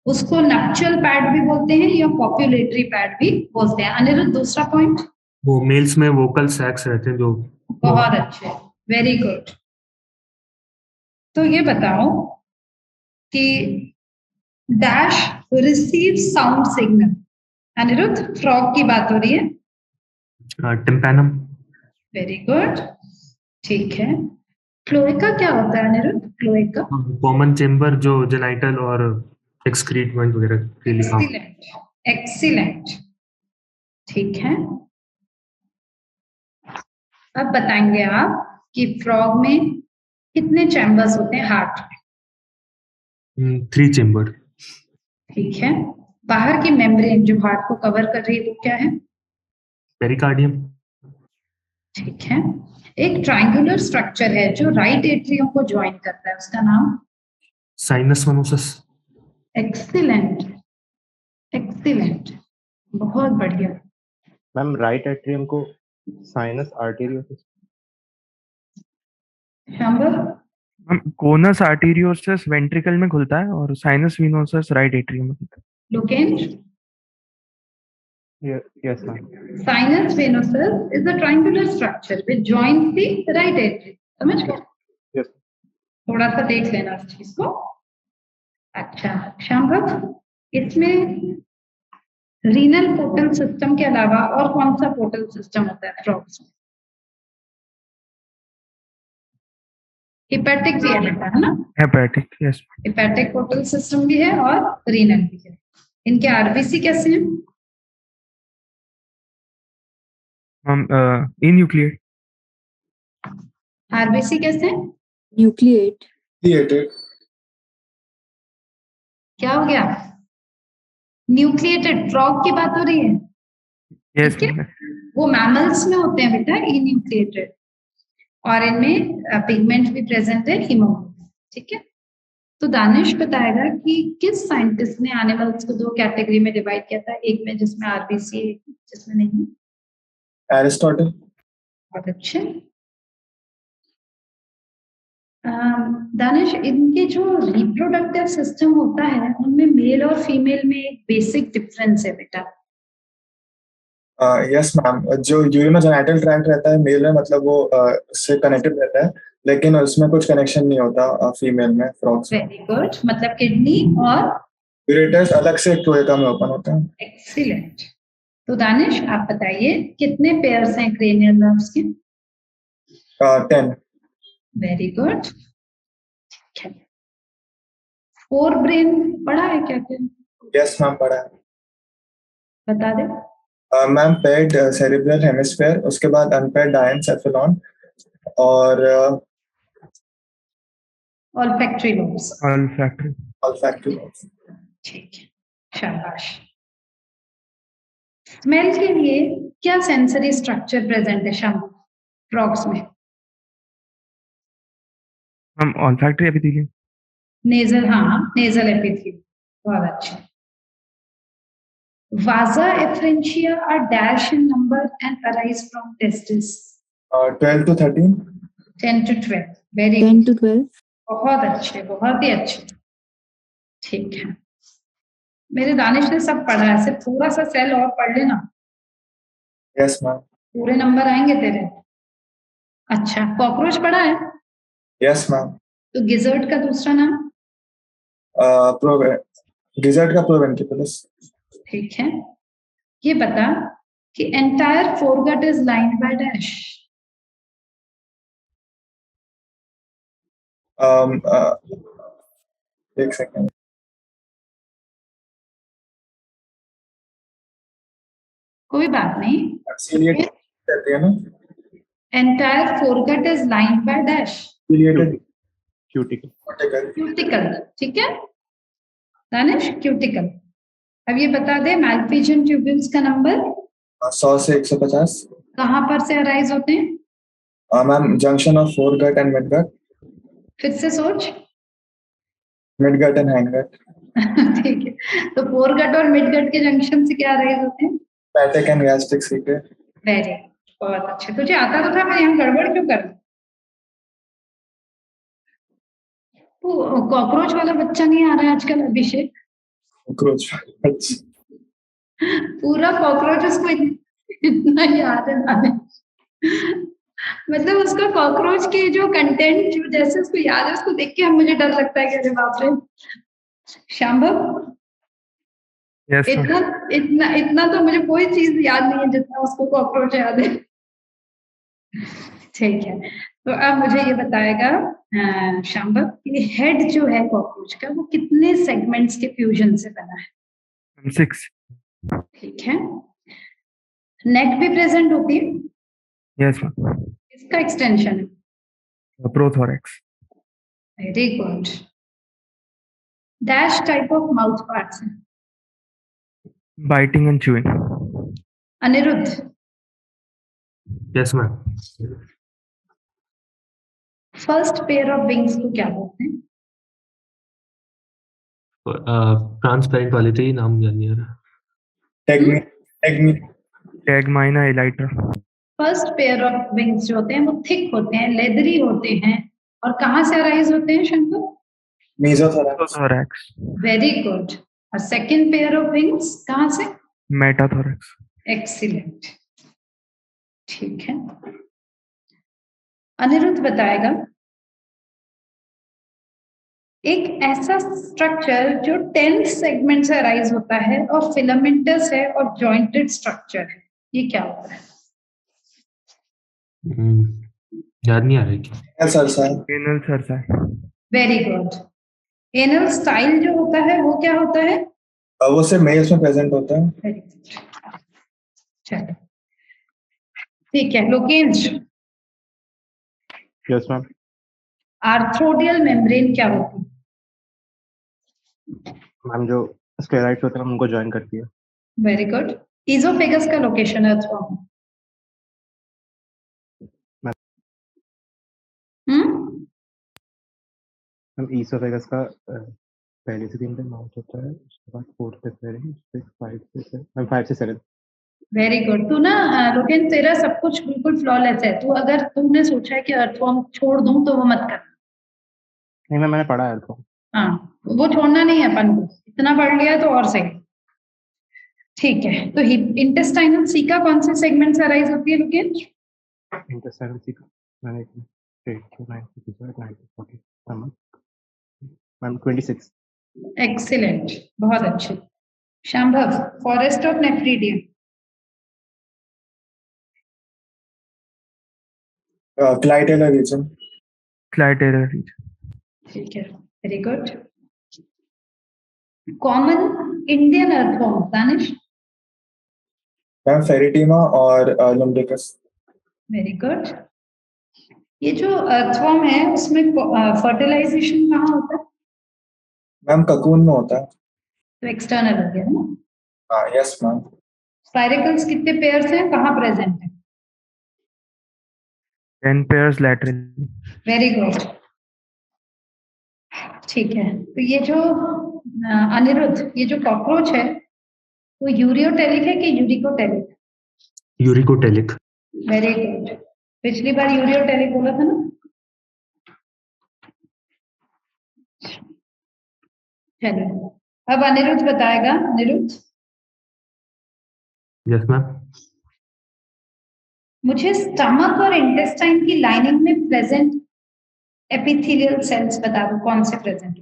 उसको नप्शल पैड भी बोलते हैं या पॉपुलेटरी पैड भी बोलते हैं। अनिरुद्ध, दूसरा पॉइंट? वो मेल्स में वोकल सैक्स रहते हैं जो। बहुत अच्छे, वेरी गुड। तो ये बताओ कि dash receive sound signal. Aniruddh, frog की बात हो रही है। टिम्पैनम। वेरी गुड, ठीक है। क्लोएका क्या होता है अनिरुद्ध? क्लोएका कॉमन चेम्बर जो जेनाइटल और एक्सक्रीटमेंट वगैरह के लिए काम। एक्सीलेंट, एक्सीलेंट, ठीक है। अब बताएंगे आप कि फ्रॉग में कितने चैम्बर्स होते हैं हार्ट में? 3 चेम्बर। ठीक है। बाहर की मेम्ब्रेन जो हार्ट को कवर कर रही है वो क्या है? पेरिकार्डियम। ठीक है। एक ट्रायंगुलर स्ट्रक्चर है जो राइट एट्रियम को ज्वाइन करता है, उसका नाम? Sinus venosus. एक्सीलेंट, एक्सीलेंट, बहुत बढ़िया। मैम राइट एट्रियम को साइनस आर्टेरियोसिस। शांभव, हम कोनस आर्टेरियोसस वेंट्रिकल में खुलता है और साइनस वेनोसस राइट एट्रियम में खुलता Lokendra, yes ma'am. sinus venosus is a triangular structure which joins the right atrium. समझ गए? यस थोड़ा सा देख लेना इस चीज को। अच्छा शांभव, इसमें रीनल पोर्टल सिस्टम के अलावा और कौन सा पोर्टल सिस्टम होता है फ्रॉग्स में? हिपैटिक भी है बेटा, है ना? है। Hepatic, yes hepatic portal system भी है और रीनल भी है। इनके आरबीसी कैसे हैं? मैम। इन्यूक्लिएट। आरबीसी कैसे हैं? न्यूक्लिएट। क्रिएटेड। क्या हो गया? न्यूक्लिएटेड। फ्रॉग की बात हो रही है। यस ठीक है? वो मैमल्स में होते हैं बेटा इन्यूक्लिएटेड, और इनमें पिगमेंट भी प्रेजेंट है, हीमोग्लोबिन। ठीक है? तो दानिश बताएगा कि किस साइंटिस्ट ने एनिमल्स को दो कैटेगरी में डिवाइड किया था, एक में जिसमें आरबीसी, एक जिसमें नहीं। एरिस्टोटल। बहुत अच्छे। दानिश, इनके जो रिप्रोडक्टिव सिस्टम होता है उनमें मेल और फीमेल में एक बेसिक डिफरेंस है बेटा। यस मैम, जो यूरिनोजेनिटल ट्रैक्ट रहता है मेल में, मतलब वो उससे कनेक्टेड रहता है, लेकिन उसमें कुछ कनेक्शन नहीं होता फीमेल में, फ्रॉग्स में। वेरी गुड, मतलब किडनी और यूरेटस अलग से क्लोएका में ओपन होता है। एक्सीलेंट। तो दानिश आप बताइए कितने पेयर्स हैं क्रेनियल नर्व्स के? 10। Very good. फोर ब्रेन पढ़ा है क्या क्या? यस मैम, पढ़ा है। बता दे। मैम पेड सेरिब्रल हेमिस्फेयर, उसके बाद अनपेड डायनसेफेलॉन और olfactory lobes. Olfactory. Olfactory lobes. ठीक है, शाबाश। स्मेल के लिए क्या सेंसरी स्ट्रक्चर प्रेजेंट है शाम फ्रॉग्स में? हम ऑल्फैक्टरी एपिथेलियम। नेजल, हाँ नेजल एपिथेलियम, बहुत अच्छे। Vasa efferentia are dash in number and arise from testes. 12 to 13। 10 to 12, very 10 good. to 12। बहुत अच्छे, बहुत ही अच्छे। ठीक है, मेरे दानिश ने सब पढ़ा है, सिर्फ थोड़ा सा सेल और पढ़ लेना, यस मैम। पूरे नंबर आएंगे तेरे। अच्छा, कॉकरोच पढ़ा है? Yes ma'am. तो गिजर्ड का दूसरा नाम? गिजर्ड का प्रोवेंट्रिकुलस। ठीक है, ये बता कि entire foregut is lined by dash. एक सेकंड। कोई बात नहीं। सीलिएट कहते हैं ना। Entire foregut is lined by dash. Ciliated cuticle. Cuticle. ठीक है दानिश, क्यूटिकल। अब ये बता दे मैल्पिजियन ट्यूब्यूल्स का नंबर 100 से 150। कहां पर से अराइज होते हैं? Ma'am junction of foregut and midgut. फिर से सोच। Midgut and hindgut. ठीक है, तो फोरगट और मिडगट के जंक्शन से क्या अराइज होते हैं? Patek and gastric secret. Very, बहुत अच्छे। तुझे आता तो था, मैं यहाँ गड़बड़ क्यों कर? कॉकरोच वाला बच्चा नहीं आ रहा है आजकल अभिषेक। कॉकरोच। पूरा कॉकरोच उसको इतना याद है ना, मतलब उसका कॉकरोच के जो कंटेंट जो जैसे उसको याद है, उसको देख के मुझे डर लगता है कि अरे बाप रे। शांभव, यस इतना इतना इतना तो मुझे कोई चीज याद नहीं है जितना उसको कॉकरोच याद है। ठीक है, तो अब मुझे ये बताएगा शांभव कि हेड जो है कॉकरोच का वो कितने सेगमेंट्स के फ्यूजन से बना है? 6। ठीक है, नेक भी प्रेजेंट होती है? Yes ma'am. इसका एक्सटेंशन है? Prothorax. Very good. Dash type of mouth parts है? Biting and chewing. Aniruddh, yes ma'am. First pair of wings को क्या बोलते हैं? ट्रांसपेरेंट वाले थे, नाम याद नहीं आ रहा। टेग्मी tegmina elytra. First pair of wings जो होते हैं वो थिक होते हैं, लेदरी होते हैं, और कहाँ से अराइज होते हैं शंकर? मेसोथोरैक्स। थोरैक्स। Very good. और सेकंड पेयर ऑफ विंग्स कहाँ से? मेटाथोरैक्स। एक्सीलेंट, ठीक है। अनिरुद्ध बताएगा एक ऐसा स्ट्रक्चर जो 10 सेगमेंट से अराइज होता है और फिलामेंटस है और जॉइंटेड स्ट्रक्चर है, ये क्या होता है? याद नहीं आ रहा है क्या। Cerci. Anal cerci. Very good. Anal style जो होता है वो क्या होता है? वो सिर्फ मेल्स में प्रेजेंट होता है। वेरी गुड, चलो ठीक है। लोकेंश, यस मैम। आर्थ्रोडियल मेम्ब्रेन क्या होती है? मैम जो स्क्लेराइड्स होते हैं उनको ज्वाइन करती है। Very good. इजोफेगस का लोकेशन है अथवा मैम ईसोफेगस का पहले से 3 पे माउथ होता है, उसके बाद 4 पे 7, 5 से 7, मैम 5 से 7। Very good. तू ना लोकेन, तेरा सब कुछ बिल्कुल फ्लॉलेस है। तू अगर तूने सोचा है कि अर्थवॉर्म छोड़ दूं तो वो मत कर। नहीं मैम, मैंने पढ़ा है तो। हाँ, वो छोड़ना नहीं है अपन को, इतना पढ़ लिया तो और सही। ठीक है, तो इंटेस्टाइनल सीका कौन से सेगमेंट से अराइज होती है लोकेन? इंटेस्टाइनल सीका मैंने 8 to 9 to 9 to 40 ma'am 26। Excellent, बहुत अच्छे। Shambhav, forest of nephridium. Clitellar region. Clitellar region. ठीक है, very good. Common Indian earthworm Danish. Ma'am pheretima और लुम्ब्रिकस। Very good. ये जो अर्थवॉर्म है उसमें फर्टिलाइजेशन कहाँ होता है? मैम ककून में होता है। तो एक्सटर्नल हो गया ना। हाँ यस मैम। स्पाइरेकल्स कितने पेयर्स हैं, कहाँ प्रेजेंट है? 10 pairs laterally। वेरी गुड, ठीक है। तो ये जो अनिरुद्ध, ये जो कॉकरोच है वो यूरियोटेलिक है कि यूरिकोटेलिक? यूरिकोटेलिक। Very good. पिछली बार यूरियोटेलिक बोला था ना। चलिए, अब अनिरुद्ध बताएगा। Aniruddh, yes ma'am. मुझे स्टमक और इंटेस्टाइन की लाइनिंग में प्रेजेंट एपिथेलियल सेल्स बता दो, कौन से प्रेजेंट?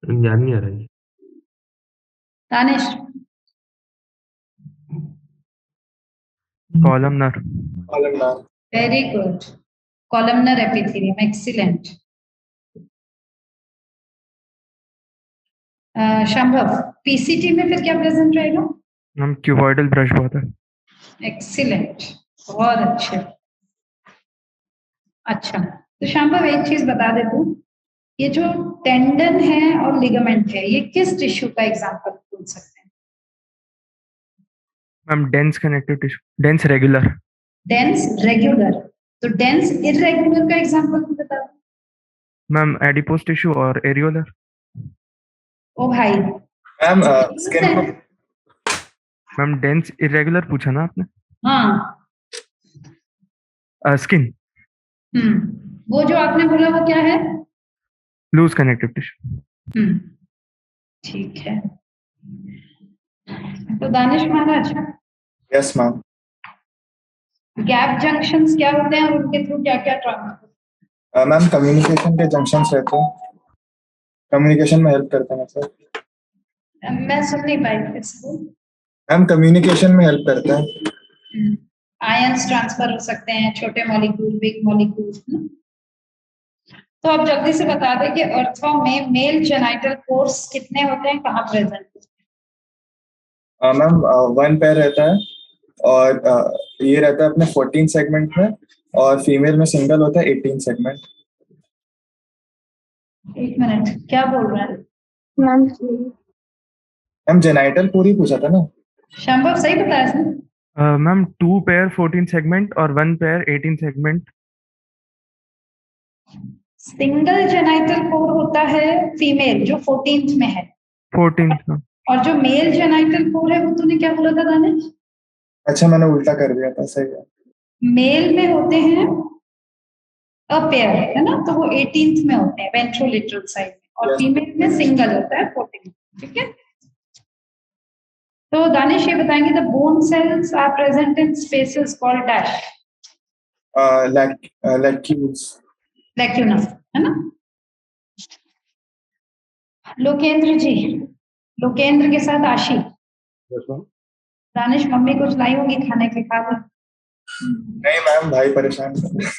याद नहीं आ रहा है। Danish. Columnar. Very good, columnar epithelium, excellent. Shambhav, PCT में फिर क्या प्रेजेंट रहेगा? हम क्यूबॉइडल ब्रश बहुत है। एक्सीलेंट, बहुत अच्छे। अच्छा, तो शंभव एक चीज बता दे तू, ये जो टेंडन है और लिगामेंट है ये किस टिश्यू का एग्जांपल बोल सकते हैं? Ma'am dense connective tissue, dense regular. Dense regular, तो डेंस इरेगुलर का एग्जांपल भी बता दो। मैम एडिपोज टिश्यू और एरियोलर। ओ भाई, मैम स्किन को। मैम डेंस इरेगुलर पूछा ना आपने? हाँ। स्किन। वो जो आपने बोला वो क्या है? Loose connective tissue. ठीक है। तो Danish Maharaj. Yes ma'am. Gap junctions क्या होते हैं और उनके थ्रू क्या क्या ट्रांसफर? मैम कम्युनिकेशन के जंक्शंस रहते हैं, कम्युनिकेशन में हेल्प करते हैं सर। मैं सुन नहीं पाई, फिर से बोल। मैम कम्युनिकेशन में हेल्प करते हैं। आयंस ट्रांसफर हो सकते हैं, छोटे मॉलिक्यूल, बिग मॉलिक्यूल। तो अब जल्दी से बता दें कि अर्थवॉर्म में मेल जेनाइटल पोर्स कितने होते हैं, कहाँ प्रेजेंट होते हैं? मैम 1 पेयर रहता है और ये रहता है अपने 14 सेगमेंट में, और फीमेल में सिंगल होता है 18 सेगमेंट। एक मिनट, क्या बोल रहा है? मैम जेनाइटल पूरी पूछा था ना। शंभव सही बताया इसने? मैम 2 पेयर 14 सेगमेंट और 1 पेयर 18 सेगमेंट। सिंगल जेनाइटल पोर होता है फीमेल जो 14th में है, 14th। और जो मेल जेनाइटल पोर है वो तूने क्या बोला था दानिश? अच्छा मैंने उल्टा कर दिया था, सही है। मेल में होते हैं अपेयर, है ना, तो वो 18th में होते हैं वेंट्रोलेटरल साइड में, और फीमेल में सिंगल होता है 14th। ठीक है, तो दानिश ये बताएंगे the bone cells are present in spaces called dash lacuna, है ना। लोकेंद्र जी, लोकेंद्र के साथ आशी। दानिश मम्मी कुछ लाई होगी खाने के, खा लो। नहीं मैम, भाई परेशान कर रहे हैं।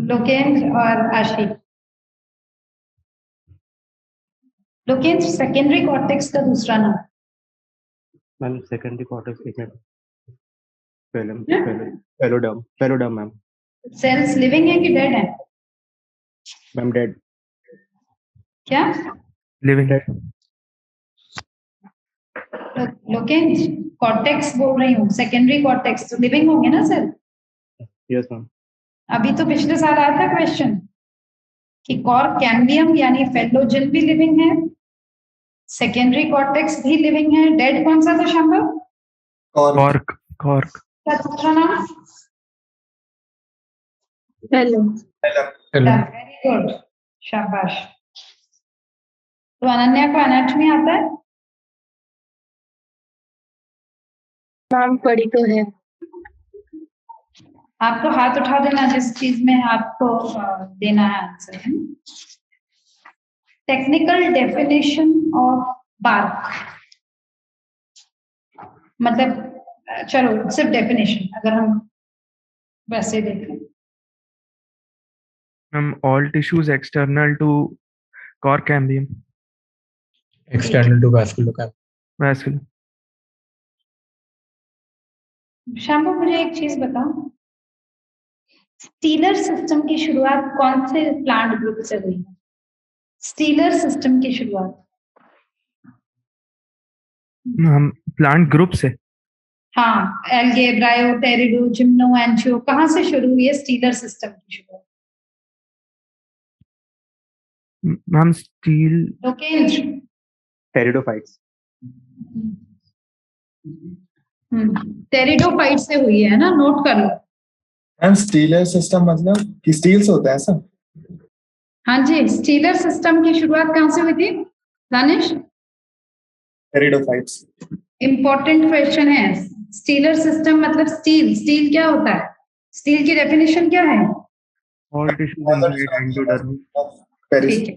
लोकेंद्र और आशी। लोकेंद्र सेकेंडरी कॉर्टेक्स का दूसरा नाम? मैम सेकेंडरी कॉर्टेक्स एक पेलोडर्म, पेलोडर्म मैम। सेल्स लिविंग है कि डेड है? Ma'am dead. क्या लिविंग? लोकेंद्र कॉर्टेक्स बोल रही हूँ, सेकेंडरी कॉर्टेक्स तो लिविंग होंगे ना सर? Yes ma'am. अभी तो पिछले साल आया था क्वेश्चन कि कॉर कैम्बियम यानी फेलोजन भी लिविंग है, सेकेंडरी कॉर्टेक्स भी लिविंग है, डेड कौन सा था शाम्भव? कॉर्क। कॉर्क क्या दूसरा नाम? वेरी गुड, शाबाश। तो अनन्या को एनाटॉमी आता है? मैम पढ़ी तो है। आपको हाथ उठा देना जिस चीज में आपको देना है answer. Technical definition of bark, मतलब चलो सिर्फ डेफिनेशन अगर हम वैसे देखें। all tissues external to core cambium, external to vascular cambium. vascular। शाम्भव मुझे एक चीज बताओ, स्टीलर सिस्टम की शुरुआत कौन से प्लांट ग्रुप से हुई? स्टीलर सिस्टम की शुरुआत हम प्लांट ग्रुप से? हाँ, एल्गे, ब्रायो, टेरिडो, जिम्नो, एंजियो, कहाँ से शुरू हुई है स्टीलर सिस्टम की शुरुआत? हम स्टील। लोकेंद्र? टेरिडोफाइट्स। टेरिडोफाइट से हुई है ना, नोट कर लो। मैम स्टीलर सिस्टम मतलब कि स्टील से होता है ऐसा? हाँ जी, स्टीलर सिस्टम की शुरुआत कहाँ से हुई थी दानिश? टेरिडोफाइट्स। इंपॉर्टेंट क्वेश्चन है। स्टीलर सिस्टम मतलब स्टील, स्टील क्या होता है? स्टील की डेफिनेशन क्या है? all tissues inside endodermis। ठीक है,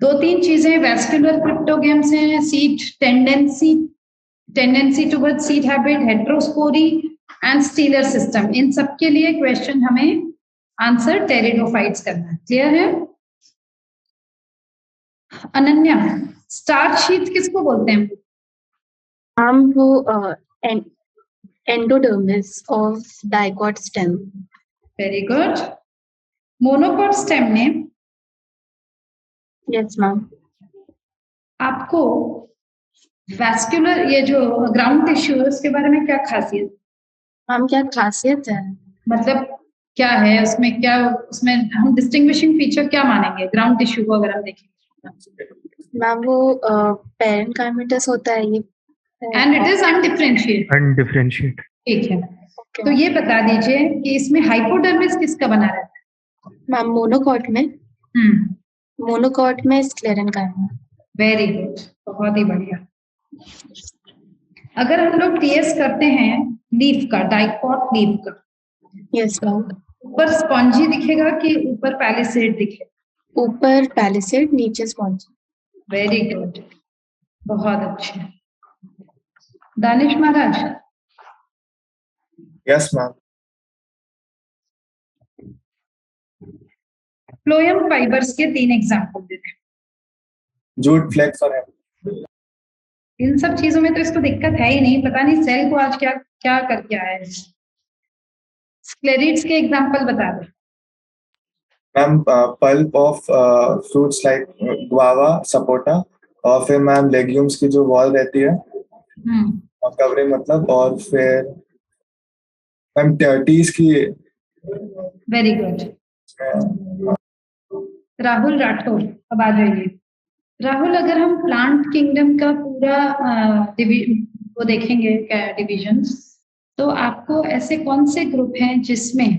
दो तीन चीजें, वैस्कुलर क्रिप्टोगेम्स हैं, seed tendency towards seed habit, heterospory and stelar system. इन सब के लिए क्वेश्चन हमें आंसर टेरिडोफाइट्स करना है। क्लियर है? अनन्या, स्टार्च शीट किसको बोलते हैं? हम वो endodermis of dicot stem. Very good. Monocot stem में यस मैम। आपको वैस्कुलर ये जो ग्राउंड टिश्यू है उसके बारे में क्या खासियत? मैम क्या खासियत है? मतलब क्या है उसमें, क्या उसमें हम डिस्टिंग्विशिंग फीचर क्या मानेंगे ग्राउंड टिश्यू को अगर हम देखें? मैम वो पेरेन्काइमेटस होता है ये, एंड इट इज अनडिफरेंशिएट। ठीक है, तो ये बता दीजिए कि इसमें हाइपोडर्मिस किसका बना रहता है? मैम मोनोकॉट में, मोनोकॉट में स्क्लेरेन्काइमा। वेरी गुड, बहुत ही बढ़िया। अगर हम लोग टीएस करते हैं लीफ का, डाइकॉट लीफ का, यस मैम, ऊपर स्पॉन्जी दिखेगा कि ऊपर पैलिसेड दिखेगा? ऊपर पैलिसेड, नीचे स्पॉन्जी। वेरी गुड, बहुत अच्छे। Danish Maharaj? Yes ma'am. Phloem fibres के 3 एग्जांपल देते हैं। जूट, फ्लेक्स और इन सब चीजों में तो इसको दिक्कत है ही नहीं, पता नहीं सेल को आज क्या क्या करके आया है। स्क्लेरिड्स के एग्जांपल बता दो। Ma'am pulp of fruits like guava, sapota, और फिर मैम लेग्यूम्स की जो वॉल रहती है कवरिंग मतलब, और फिर मैम टीज की। वेरी गुड, राहुल राठौर, अब आ जाइए। राहुल, अगर हम प्लांट किंगडम का पूरा वो देखेंगे क्या डिविजन्स, तो आपको ऐसे कौन से ग्रुप हैं जिसमें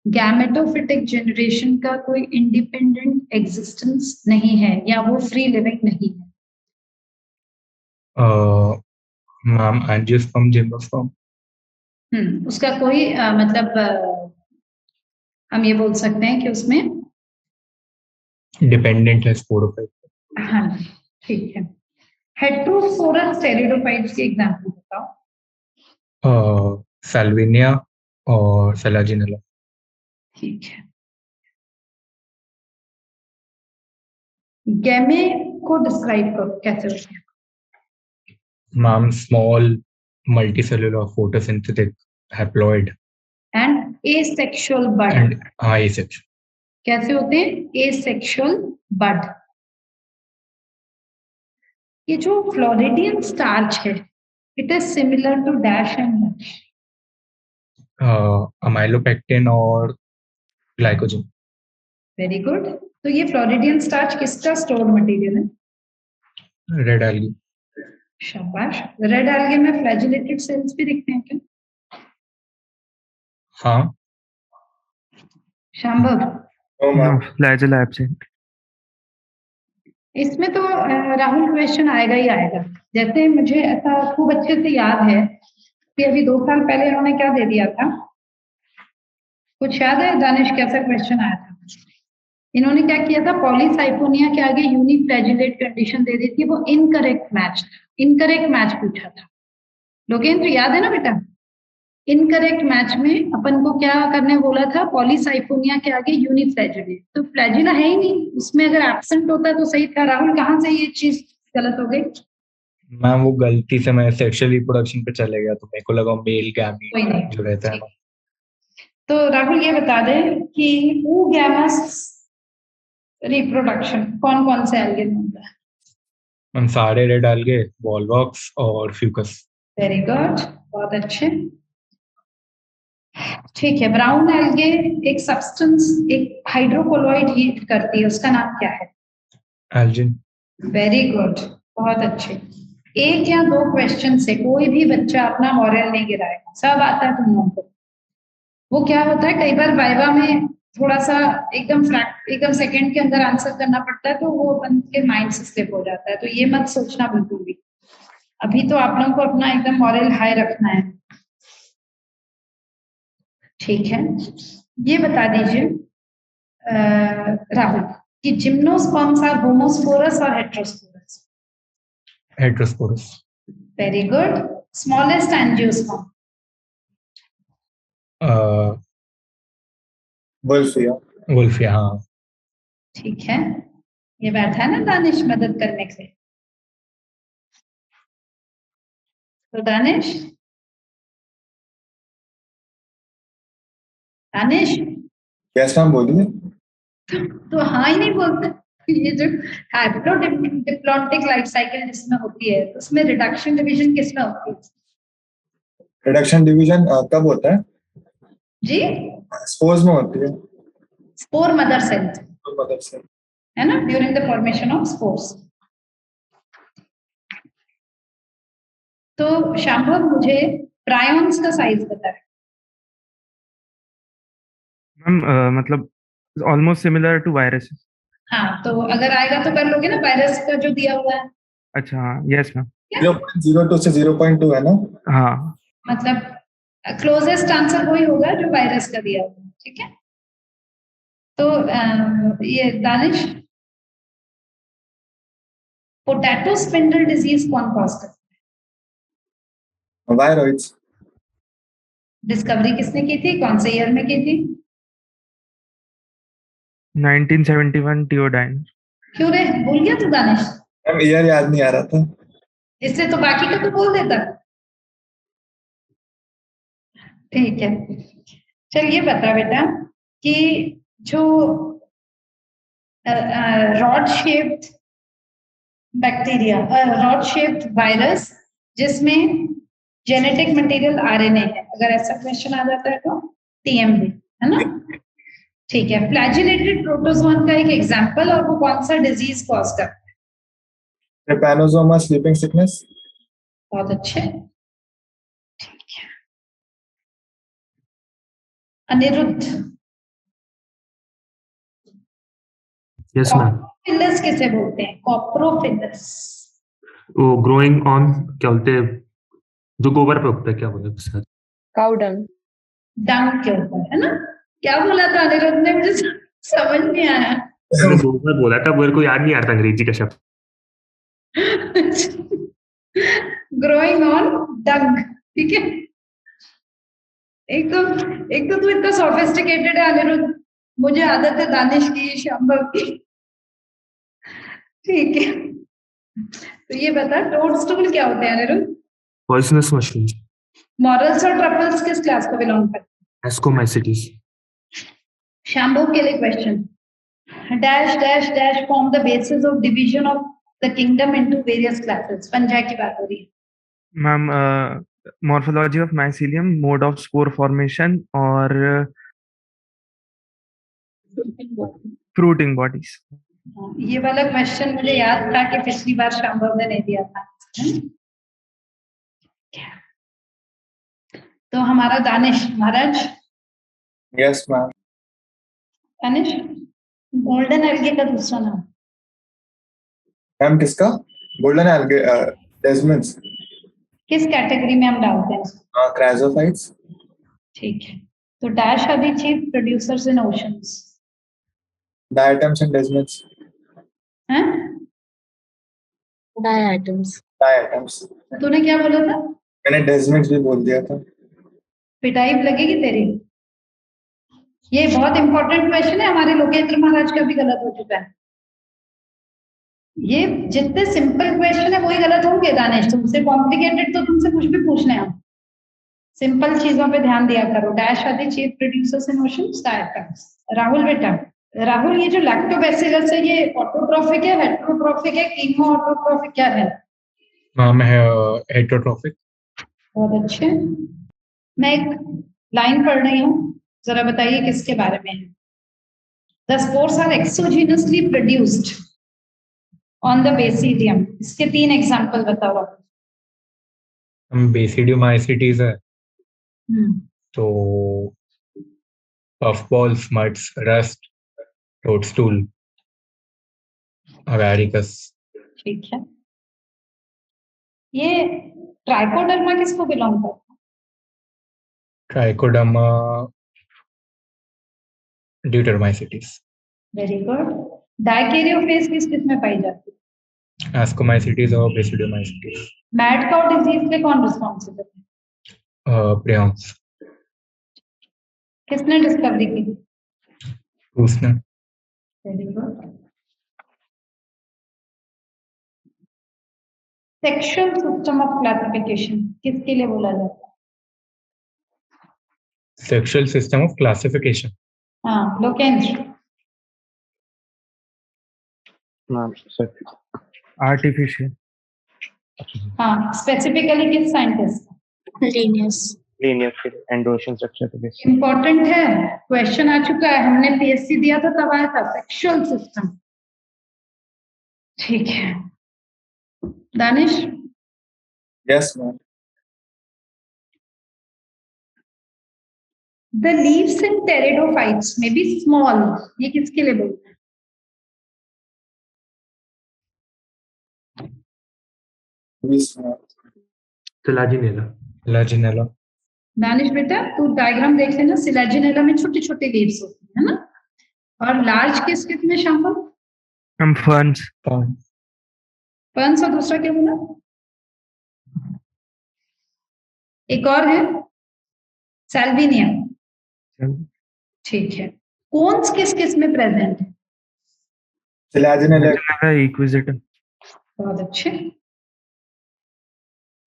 गैमेटोफिटिक जनरेशन का कोई इंडिपेंडेंट एग्जिस्टेंस नहीं है या वो फ्री लिविंग नहीं है? Ma'am angiosperm, gymnosperm. उसका कोई मतलब हम ये बोल सकते हैं कि उसमें डिपेंडेंट है स्पोरोफाइट। हाँ, ठीक है। हेटेरोस्पोरस टेरिडोफाइट्स के एग्जांपल बताओ। सैल्विनिया और सेलाजिनेला। ठीक है। गैमे को डिस्क्राइब करो, कैसे होते हैं? Ma'am small multicellular photosynthetic haploid and asexual bud. And asexual. कैसे होते हैं? Asexual bud. ये जो फ्लोरिडियन स्टार्च है, it is similar to dash and dash. Amylopectin और ग्लाइकोजन। Very good. तो ये फ्लोरिडियन स्टार्च किसका स्टोर्ड मटेरियल है? Red algae. शाबाश। रेड एल्गी में फ्लैजिलेटेड सेल्स भी दिखते हैं क्या? हाँ। Shambhav, flagella absent. इसमें तो राहुल क्वेश्चन आएगा ही आएगा। जैसे मुझे ऐसा खूब अच्छे से याद है कि अभी 2 साल पहले इन्होंने क्या दे दिया था, कुछ याद है दानिश कैसा क्वेश्चन आया था? इन्होंने क्या किया था, पॉलीसाइफोनिया के आगे यूनिफ्लैजिलेट कंडीशन दे दी थी, वो इनकरेक्ट मैच था, इनकरेक्ट मैच पूछा था। लोकेंद्र याद है ना बेटा? इनकरेक्ट मैच में अपन को क्या करने बोला था, पॉलीसाइफोनिया के आगे यूनिफ्लैजिलेट, तो फ्लैजिला है ही नहीं उसमें, अगर एब्सेंट होता तो सही था। राहुल, कहाँ से ये चीज गलत हो गई? मैम वो गलती से मैं सेक्सुअल रिप्रोडक्शन पे चले गया, तो मेरे को लगा मेल गैमीट जो रहता है ना। तो राहुल ये बता दे कि oogamous रिप्रोडक्शन कौन कौन से एल्गे में होता है? मैम सारे रेड एल्गे, वॉलवॉक्स और फ्यूकस। वेरी गुड, बहुत अच्छे। ठीक है। ब्राउन एल्गे एक सब्सटेंस, एक हाइड्रोकोलोइड हीट करती है, उसका नाम क्या है? एल्जिन। वेरी गुड, बहुत अच्छे। 1 या 2 क्वेश्चन से कोई भी बच्चा अपना मॉरल नहीं गिराएगा, सब आता है तुम लोगों को। वो क्या होता है, कई बार वाइवा में थोड़ा सा एकदम सेकंड के अंदर आंसर करना पड़ता है, तो वो अपन के माइंड से स्लिप हो जाता है। तो ये मत सोचना बिल्कुल भी। अभी तो आप लोगों को अपना एकदम मॉरल हाई रखना है। ठीक है। ये बता दीजिए राहुल कि जिम्नोस्पर्म्स आर होमोस्पोरस और heterosporous? Heterosporous. Very good. Smallest angiosperm? Wolffia. हाँ ठीक है। ये बैठा है ना दानिश मदद करने के लिए। तो दानिश यस मैम, बोलिए। तो हाँ ही नहीं बोलते। ये जो हैप्लोडिप्लॉन्टिक लाइफ साइकिल जिसमें होती है, उसमें रिडक्शन डिवीजन किसमें होती है? रिडक्शन डिवीजन कब होता है जी? स्पोर्स में होती है। स्पोर मदर सेल है ना, during the formation of spores. तो शांभव, मुझे प्रायॉन्स का साइज बताएं। मैम मतलब ऑलमोस्ट सिमिलर टू वायरस। हाँ, तो अगर आएगा तो कर लोगे ना, वायरस का जो दिया हुआ है। अच्छा हाँ, यस मैम। 0.02 से 0.2 है ना? हाँ, मतलब क्लोजेस्ट आंसर वही होगा जो वायरस का दिया हुआ है। ठीक है। तो ये दानिश, पोटैटो स्पिंडल डिजीज कौन कॉज करता है? वायरॉइड्स। डिस्कवरी किसने की थी, कौन से ईयर में की थी? 1971 टियोडाइन। क्यों रे, भूल गया तू दानिश? मैम ईयर याद नहीं आ रहा था। इससे तो बाकी का तो बोल देता। ठीक है। चलिए बता बेटा कि जो rod shaped bacteria, rod shaped virus जिसमें जेनेटिक मटेरियल आरएनए है, अगर ऐसा क्वेश्चन आ जाता है तो टीएमबी है ना, ठीक है, फ्लैजिलेटेड प्रोटोजोन का एक एग्जांपल, और वो कौन सा डिजीज कॉज करता है? Trypanosoma sleeping sickness. बहुत अच्छे, ठीक है। Aniruddh, yes ma'am. कॉप्रोफिलस किसे बोलते हैं? कॉप्रोफिलस। वो ग्रोइंग ऑन क्या बोलते हैं, जो गोबर पे उगता है, क्या बोलते हैं उसका? Cow dung. डंग के ऊपर, है ना? क्या बोला था अनिरुद्ध ने? मुझे समझ नहीं आया। मैंने गोबर बोला था, मेरे को याद नहीं आता अंग्रेजी का शब्द। ग्रोइंग ऑन डंग, ठीक है। एक तो तू इतना सोफिस्टिकेटेड है अनिरुद्ध, मुझे आदत है दानिश की, शांभव की, ठीक है। तो ये बता, टोडस्टूल क्या होते हैं अनिरुद्ध? Poisonous mushroom. मॉरल्स और ट्रफल्स किस क्लास को बिलोंग करते हैं? एस्कोमाइसिटीज। शांभव के लिए question, dash dash dash form the basis of division of the kingdom into various classes. पंजा की बात हो रही है। Ma'am morphology of mycelium, mode of spore formation और फ्रूटिंग बॉडीज। ये वाला क्वेश्चन मुझे याद था कि पिछली बार शांभव ने नहीं दिया था। तो हमारा Danish Maharaj. Yes ma'am. Danish, golden algae का दूसरा नाम? मैम किसका? Golden algae, desmids. किस कैटेगरी में हम डालते हैं उसको? क्राइजोफाइट्स। ठीक है, तो dash are the chief producers in oceans? Diatoms and desmids. हैं? डायटम्स। डायटम्स। तूने क्या बोला था? मैंने डेस्मंड्स भी बोल दिया था। पिटाई लगेगी तेरी। ये बहुत इंपॉर्टेंट क्वेश्चन है, हमारे लोकेंद्र महाराज का भी गलत हो चुका है। ये जितने सिंपल क्वेश्चन है वही गलत होंगे दानिश, तुमसे कॉम्प्लिकेटेड तो तुमसे कुछ भी पूछने हैं। सिंपल चीजों पे ध्यान दिया करो। Dash are the chief producers in oceans? Diatoms. Rahul बेटा, राहुल ये जो लैक्टोबैसिलस है ये ऑटोट्रॉफिक है, हेटेरोट्रॉफिक है, कीमो ऑटोट्रॉफिक क्या है? मैम है हेटेरोट्रॉफिक। बहुत अच्छे। मैं एक लाइन पढ़ रही हूँ, जरा बताइए किसके बारे में है। The spores are exogenously produced on the basidium. इसके 3 एग्जांपल बताओ आप। हम बेसिडियोमाइसिटीज है, तो puff balls, smuts, rust, toadstool, agaricus. ठीक है, ये ट्राइकोडर्मा किसको बिलोंग करता है? Trichoderma deuteromycetes. Very good. Dikaryophase किस किस में पाई जाती है? एस्कोमाइसिटीज और बेसिडियोमाइसिटीज। मैड काउ डिजीज के कौन रिस्पॉन्सिबल है? प्रियंस। किसने डिस्कवरी की? उसने। Very good. Sexual system of classification किसके लिए बोला जाता है? Sexual system of classification. हाँ, लोकेंद्र। Ma'am artificial. हाँ, स्पेसिफिकली किस scientist? Linnaeus. Linear androecium structure के बेसिस। इंपॉर्टेंट है, क्वेश्चन आ चुका है, हमने पीएससी दिया था तब आया था सेक्सुअल सिस्टम। ठीक है Danish, yes ma'am. The leaves in pteridophytes में बी स्मॉल, ये किसके लिए बोलते हैं? सिलाजिनेला। लाजिनेला। दानिश बेटा तू डायग्राम देख लेना, सिलाजिनेला में छोटी छोटी लीव्स होती है ना, और लार्ज किस किस में शामिल? हम फर्न्स। फर्न्स, और दूसरा क्या बोला? एक और है सैल्विनियम। ठीक है, कोन्स किस किस में प्रेजेंट है? सिलाजिनेला। इक्विजिटम। बहुत अच्छे।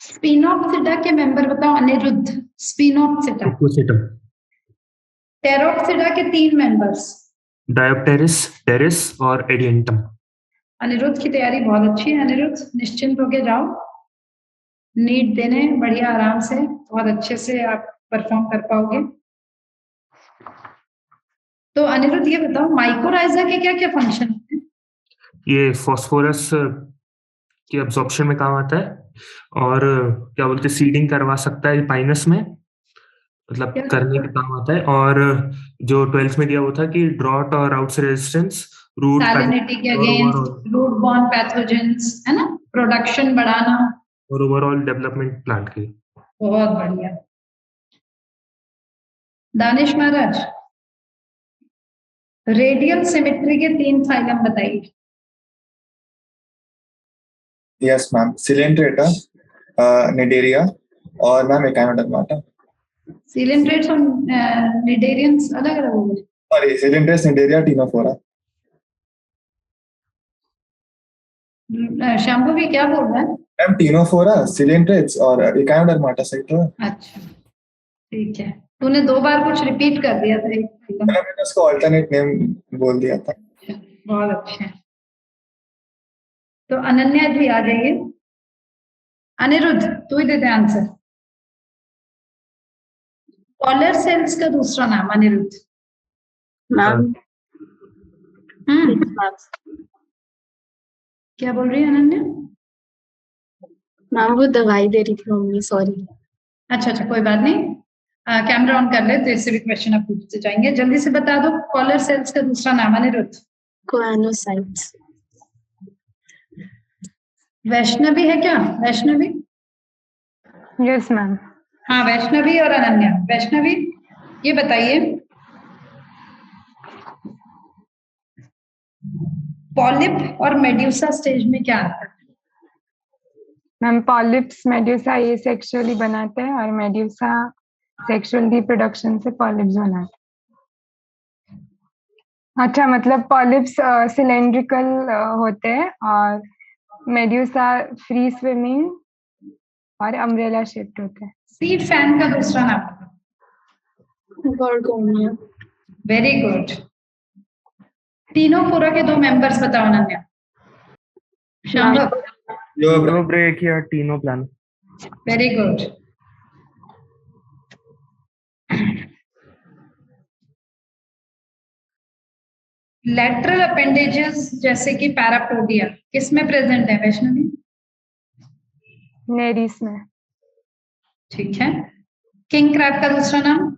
स्पिनोप्सिडा के मेंबर बताओ अनिरुद्ध। स्पिनोप्सिडा। इक्विसिटम। टेरोप्सिडा के 3 मेंबर्स। डायोप्टेरिस, टेरिस और एडियंटम। अनिरुद्ध की तैयारी बहुत अच्छी है। अनिरुद्ध निश्चिंत होके जाओ, नीट देने बढ़िया आराम से, बहुत अच्छे से आप परफॉर्म कर पाओगे। तो अनिरुद्ध ये बताओ माइकोराइजा के क्या क्या फंक्शन होते हैं? ये फॉस्फोरस की अब्जॉर्प्शन में काम आता है और क्या बोलते हैं सीडिंग करवा सकता है पाइनस में, मतलब क्या? करने के काम आता है। और जो 12th में दिया वो था कि ड्रॉट और आउट्स रेजिस्टेंस, रूट सैलिनिटी के अगेंस्ट, रूट बॉर्न पैथोजेंस, है ना, प्रोडक्शन बढ़ाना और ओवरऑल डेवलपमेंट प्लांट की। बहुत बढ़िया। दानिश महाराज रेडियल सिमेट्री के 3 फाइलम बताइए। यस मैम, सिलेंट्रेटा, निडेरिया और मैम एकाइनोडर्माटा। सिलेंट्रेट्स और निडेरियंस अलग अलग हो गए। Sorry, coelenterates, cnidaria, ctenophora. Shambhu भी क्या बोल रहा है? मैम टीनोफोरा, सिलेंट्रेट्स और एकाइनोडर्माटा सही तो है। अच्छा ठीक है, तूने 2 बार कुछ रिपीट कर दिया था एक फाइलम। मैंने उसको अल्टरनेट नेम बोल दिया था। बहुत अच्छे। तो अनन्या जी आ जाइए। अनिरुद्ध तू ही दे दे आंसर। पॉलर सेल्स का दूसरा नाम अनिरुद्ध। मैम क्या बोल रही है अनन्या? मैम वो दवाई दे रही थी मम्मी, सॉरी। अच्छा कोई बात नहीं, कैमरा ऑन कर ले तो इससे भी क्वेश्चन आप पूछते जाएंगे। जल्दी से बता दो पॉलर सेल्स का दूसरा नाम अनिरुद्ध। कोएनोसाइट्स। वैष्णवी है क्या? वैष्णवी? Yes ma'am. हाँ वैष्णवी और अनन्या। वैष्णवी ये बताइए पॉलिप और मेड्यूसा स्टेज में क्या आता है? मैम पॉलिप्स मेड्यूसा ये सेक्सुअली बनाते हैं और मेड्यूसा सेक्सुअल रिप्रोडक्शन से पॉलिप्स बनाते हैं। अच्छा मतलब पॉलिप्स सिलेंड्रिकल होते हैं और मेड्यूसा फ्री स्विमिंग और अम्ब्रेला शेप्ड होते हैं। सीड फैन का दूसरा नाम? बर्गोनिया। Very good. टीनोफोरा के 2 मेंबर्स बताओ Ananya. Shambhav? Pleurobrachia, ctenoplana. Very good. Lateral appendages जैसे कि पैरापोडिया किसमें प्रेजेंट है वैष्णवी? नेरिस में। ठीक है। किंग क्रैब का दूसरा नाम?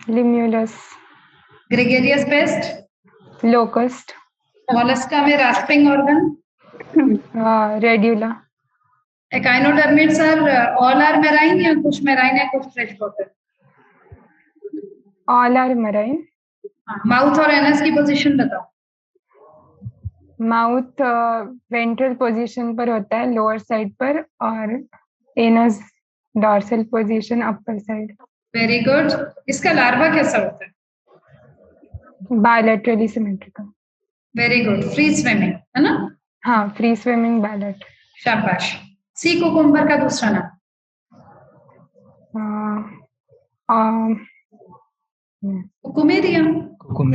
Limulus. Gregarious pest? Locust. Mollusca में rasping organ? Radula. Echinoderms are all are marine या कुछ मेराइन है कुछ fresh water? All are marine. Mouth और एनस की पोजीशन बताओ। माउथ वेंट्रल पोजीशन पर होता है लोअर साइड पर और anus dorsal position upper side. Very good. इसका लार्वा कैसा होता है? Bilaterally symmetrical. Very good. Free swimming है ना? हाँ फ्री स्विमिंग बायलैटरल। शाबाश। सी कुकुम्बर का दूसरा नाम? कुकुमेरिया।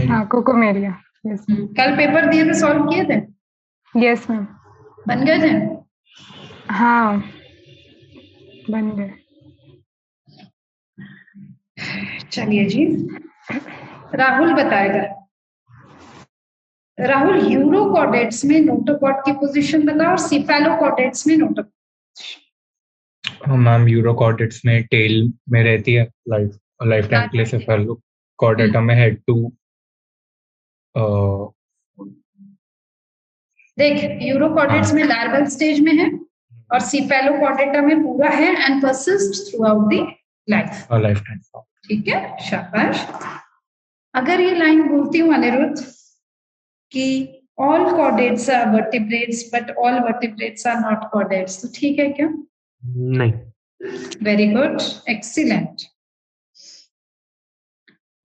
हाँ कोकोमेरिया। यस कल पेपर दिए थे, सॉल्व किए थे? Yes ma'am. बन गए थे? हाँ बन गए। चलिए जी, राहुल बताएगा। राहुल यूरोकॉर्डेट्स में नोटोकॉर्ड की पोजीशन बताओ और सीफेलोकॉर्डेट्स में नोटोकॉर्ड। मैम यूरोकॉर्डेट्स में टेल में रहती है लाइफ टाइम के लिए, सेफेलोकॉर्डेटा में हेड टू। देख यूरोकॉर्डेट्स में लार्वल स्टेज में है और सीफेलोकॉर्डेटा में पूरा है and persist through out the life time. ठीक है, शाबाश। अगर ये लाइन बोलती हूँ अनिरुद्ध कि all chordates are vertebrates but all vertebrates are not chordates, तो ठीक है क्या? नहीं। Very good, excellent.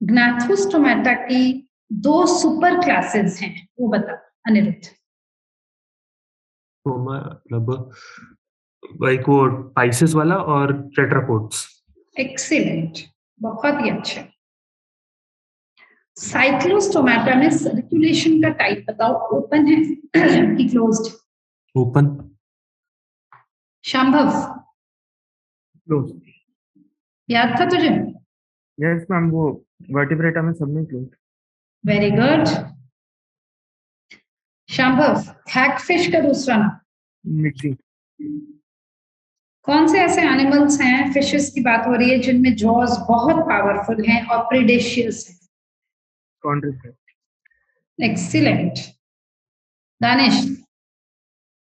ग्नाथोस्टोमेटा की 2 सुपर क्लासेस हैं, वो बता अनिरुद्ध। तो मतलब लाइक वो पाइसेस वाला और टेट्रापोड्स। एक्सीलेंट, बहुत ही अच्छा। साइक्लोस्टोमेटा में सर्कुलेशन का टाइप बताओ, ओपन है कि क्लोज्ड? ओपन। शांभव क्लोज। याद था तुझे? यस मैम, वो वर्टिब्रेटा में सब में close. Very good. Shambhav, hagfish का दूसरा नाम। मिक्सी। कौन से ऐसे एनिमल्स हैं, फिशेस की बात हो रही है, जिनमें जॉज बहुत पावरफुल हैं और प्रीडेशियस हैं? Contribute. Excellent. Danish,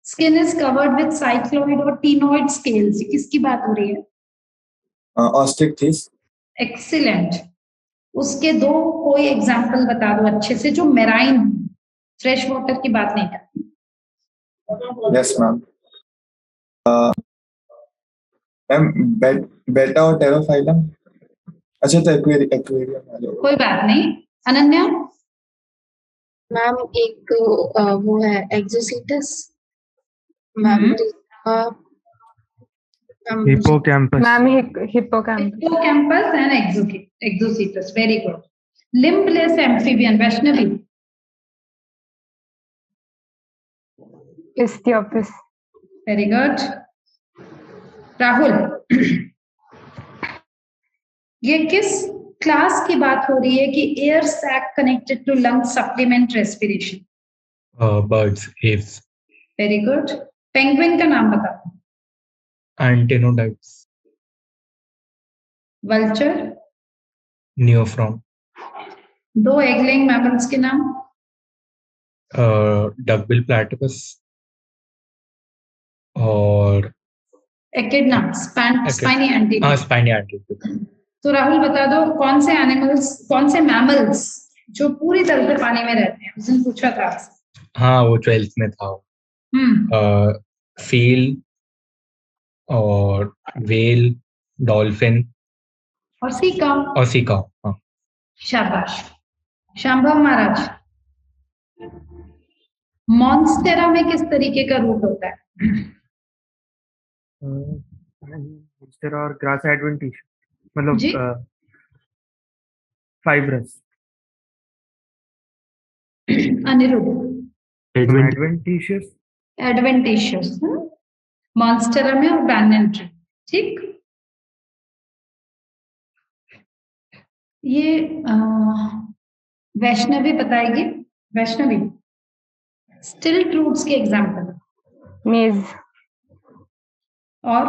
skin is covered with cycloid और टीनोइड स्केल्स, किसकी बात हो रही है? ऑस्ट्रिच। एक्सीलेंट। उसके दो कोई एग्जाम्पल बता दो अच्छे से जो मेराइन, फ्रेश वाटर की बात नहीं करती। Yes ma'am. मैम बेटा और टेरोफाइलम। अच्छा तो एक्वेरियम। कोई बात नहीं। अनन्या? मैम एक वो है exocoetus. Ma'am hippocampus. Ma'am hippocampus. Hippocampus and exocoetus, very good. Limbless amphibian, Vaishnavi? Ichthyophis. Very good. Rahul, ये किस क्लास की बात हो रही है कि air sac connected to lung supplement respiration? Birds, aves. Very good. Penguin का नाम बताओ। एंटेनोडाइट्स। वल्चर? नियोफ्रॉन। दो एग लेइंग मैमल्स के नाम। डकबिल प्लैटिपस और echidna, spiny anteater. Spiny anteater. तो राहुल बता दो, कौन से एनिमल्स, कौन से मैमल्स जो पूरी तरह से पानी में रहते हैं? उस दिन पूछा था आपसे। हाँ, वो 12th में था। सील और वेल, डॉल्फिन और सीका। हाँ। शाबाश। शांभव महाराज, मॉन्स्टेरा में किस तरीके का रूट होता है? मॉन्स्टेरा और ग्रास एडवेंटिश, मतलब जी? Fibrous. Aniruddh? Adventitious. Adventitious monstera में और बैनियन ट्री। ठीक। ये वैष्णवी बताएगी। वैष्णवी, स्टिल्ट रूट्स के एग्जाम्पल। मेज। और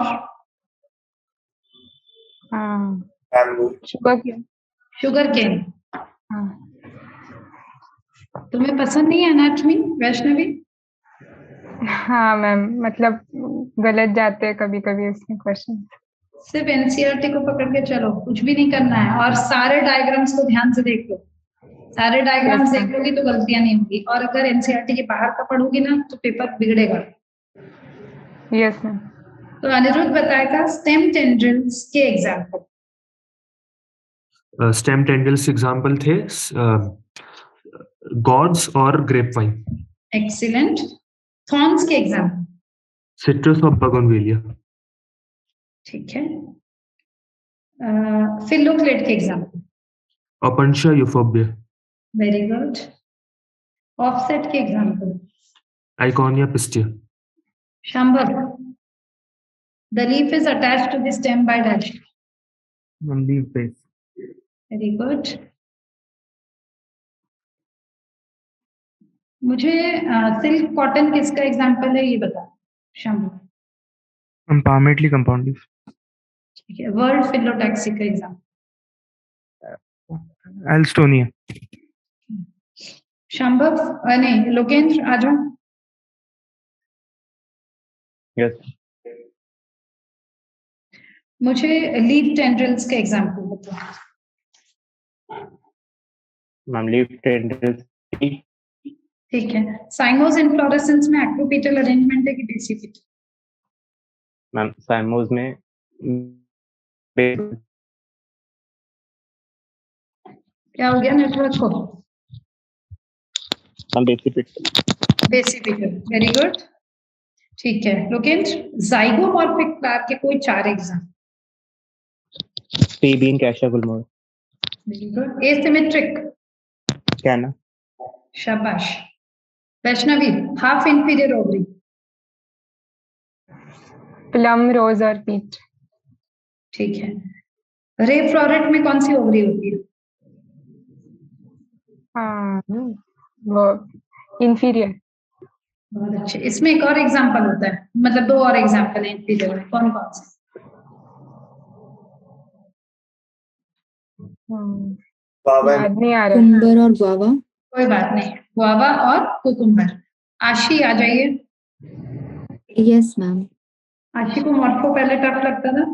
शुगर केन। तुम्हें पसंद नहीं है एनाटॉमी, वैष्णवी? हाँ मैम, मतलब गलत जाते हैं कभी कभी उसमें क्वेश्चन। सिर्फ एनसीईआरटी को पकड़ के चलो, कुछ भी नहीं करना है, और सारे डायग्राम्स को ध्यान से देख लो। सारे डायग्राम्स देख लोगी तो गलतियां नहीं होगी, और अगर एनसीईआरटी के बाहर का पढ़ोगी ना तो पेपर बिगड़ेगा। Yes ma'am. तो अनिरुद्ध बताएगा स्टेम टेंड्रिल्स के एग्जाम्पल। स्टेम टेंड्रिल्स एग्जाम्पल थे गॉड्स और ग्रेप वाइन। एक्सीलेंट। थॉर्न्स के एग्जाम्पल। सिट्रस और बगोनविलिया। ठीक है। फिलोक्लेट के example. Opuntia euphorbia. Very good. Offset के एग्जाम्पल। आइकोनिया pistia. Shambhav, the leaf is attached to the stem by dash. Leaf base. Very good. मुझे सिल्क कॉटन किसका example है ये बता शांभव। Palmately compound leaf। ठीक है। वर्ल्ड फिलोटैक्सी का एग्जाम्पल। एल्स्टोनिया। शांभव, नहीं लोकेंद्र आ जाओ। यस मुझे लीफ टेंड्रिल्स के एग्जाम्पल बताओ। Ma'am, leaf tendrils. ठीक है। साइमोस इन्फ्लोरेसेंस में एक्रोपीटल अरेंजमेंट है कि बेसिपिटल? मैम, साइमोस में क्या हो गया नेटवर्क को? बेसिपिटल। Very good. ठीक है। लोकेंद्र, जाइगोमॉर्फिक फ्लावर के कोई 4 example. Pea bean cassia gulmohar. Very good. Asymmetric. क्या ना? शाबाश। Vaishnavi, half inferior ovary. Plum, rose और पीच। ठीक है। रे फ्लोरेट में कौन सी ओवरी होती है? हाँ वो इंफीरियर। बहुत अच्छे। इसमें एक और एग्जाम्पल होता है, मतलब 2 और एग्जाम्पल है इंटीरियर में, कौन कौन से? याद नहीं आ रहा। कुकुम्बर और गुआवा। कोई बात नहीं, गुआवा और कुकुम्बर। आशी आ जाइए। Yes ma'am. आशी को मॉर्फो पहले टफ लगता था।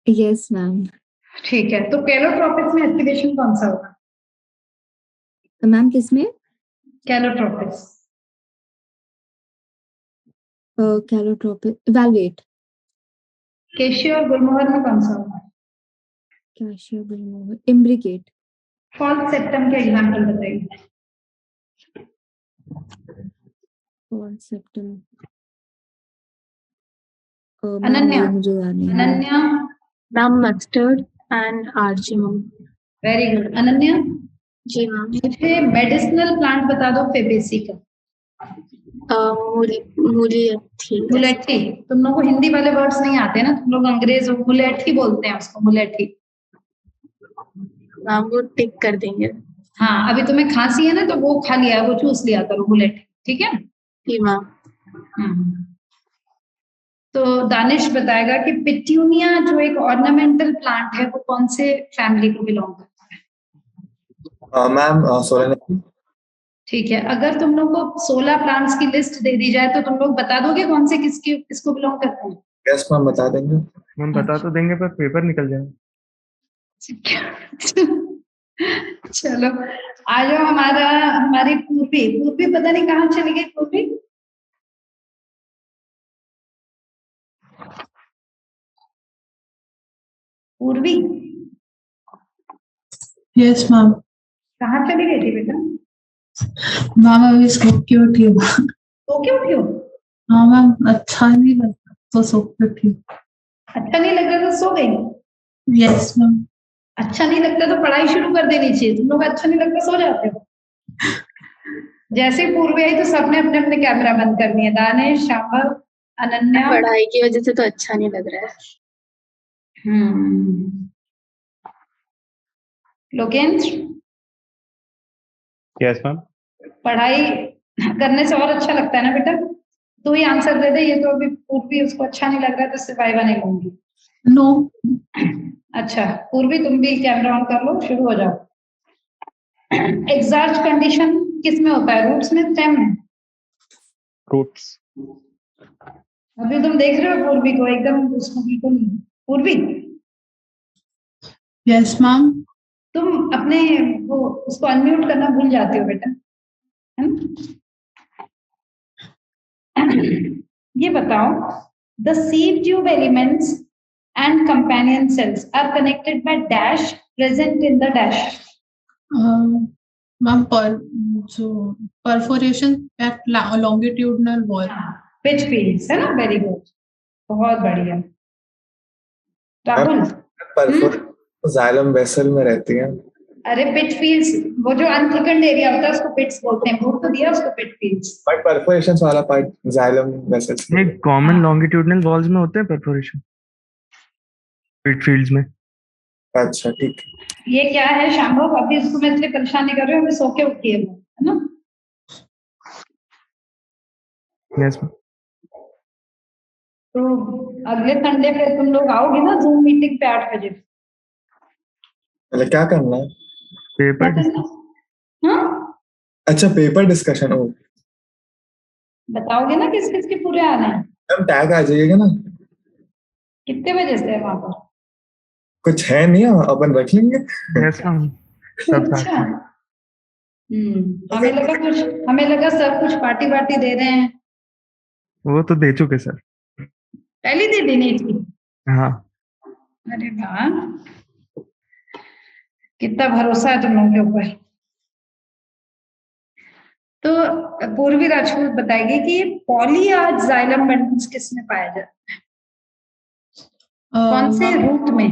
Yes ma'am. ठीक है, तो कैलोट्रोपिक्स में एस्टिवेशन कौन सा होगा? मैम किसमें? कैलोट्रोपिक्स। कैलोट्रोपिक वैल्वेट। केशिया और गुलमोहर में कौन सा होगा? Cassia gulmohar imbricate. False septum के एग्जाम्पल बताइए। False septum Ananya. मुझे याद नहीं। अनन्या। मैम मस्टर्ड एंड आरजी मैम। Very good Ananya. जी मैम। मुझे मेडिसिनल प्लांट बता दो फेबेसी का। मुलेठी। मुलेठी। तुम लोगों को हिंदी वाले वर्ड्स नहीं आते ना, तुम लोग अंग्रेज हो, मुलेठी बोलते हैं उसको, मुलेठी। मैम वो टिक कर देंगे। हाँ, अभी तुम्हें खांसी है ना, तो वो खा लिया, वो चूस लिया करो मुलेठी, ठीक है? जी मैम। तो दानिश बताएगा कि पिट्यूनिया जो एक ऑर्नामेंटल प्लांट है, वो कौन से फैमिली को बिलोंग करता है? Ma'am Solanaceae. ठीक है, अगर तुम लोग को 16 प्लांट्स की लिस्ट दे दी जाए तो तुम लोग बता दोगे कौन से किसको बिलोंग करते हैं? यस मैम बता देंगे। हम बता तो देंगे पर पेपर निकल जाए। चलो आ जाओ। हमारी पूर्वी पता नहीं कहाँ चली गई। पूर्वी पूर्वी यस मैम। कहाँ चली गई थी बेटा? मैम अभी सो के उठी हूँ। सो के उठी हो? हाँ मैम, अच्छा नहीं लगता तो सो के उठी। अच्छा नहीं लग रहा तो सो गई? Yes ma'am. अच्छा नहीं लगता तो पढ़ाई शुरू कर देनी चाहिए। तुम लोग अच्छा नहीं लगता सो जाते हो। जैसे ही पूर्वी आई तो सबने अपने अपने कैमरा बंद कर दिए। दानिश, शांभव, अनन्या। पढ़ाई की वजह से तो अच्छा नहीं लग रहा है। लोकेंद्र। Yes ma'am. पढ़ाई करने से और अच्छा लगता है ना बेटा? तू ही आंसर दे दे। ये तो अभी पूर्वी उसको अच्छा नहीं लग रहा है तो इससे वाइवा नहीं लूंगी। नो। अच्छा पूर्वी तुम भी कैमरा ऑन कर लो, शुरू हो जाओ। एग्जॉस्ट कंडीशन किस में होता है? रूट्स में, स्टेम में? रूट्स। अभी तुम देख रहे हो पूर्वी को एकदम उसको बिल्कुल। पूर्वी। Yes ma'am. तुम अपने वो उसको अनम्यूट करना भूल जाते हो बेटा, है ना? ये बताओ, the sieve tube elements and companion cells are connected by dash present in the dash. Ma'am जो perforation at longitudinal wall. Pit fields है ना? वेरी गुड, बहुत बढ़िया। राहुल। जाइलम वेसल में रहती है। अरे पिच फील्ड्स, वो जो अनथिकन्ड एरिया होता है उसको पिट्स बोलते हैं। बोल तो दिया उसको, पिट फील्ड्स। बट परफोरेशंस वाला पार्ट जाइलम वेसल्स नहीं, कॉमन लॉन्गिट्यूडनल वॉल्स में होते हैं परफोरेशन, पिट फील्ड्स में। अच्छा ठीक है। ये क्या है शांभव? अभी उसको मैं इसलिए परेशान नहीं कर रही हूँ, अभी सो के उठी है ना? यस। तो अगले संडे पे तुम लोग आओगे ना जूम मीटिंग पे 8 बजे? मतलब क्या करना है? पेपर हाँ? अच्छा पेपर डिस्कशन हो। बताओगे ना किस किस के पूरे आने हैं? मैम टैग आ जाइएगा ना। कितने बजे से है वहां पर? कुछ है नहीं, अपन रख लेंगे। यस मैम, सब साथ अच्छा। में। हमें लगा सब कुछ पार्टी वार्टी दे रहे हैं। वो तो दे चुके सर। पहली दे देनी थी। हाँ। अरे वाह, कितना भरोसा है तुम लोगों के ऊपर। तो पूर्वी राजपूत बताएगी कि पॉलीजाइलम बंडल्स किस में पाया जाता है? कौन से रूट में?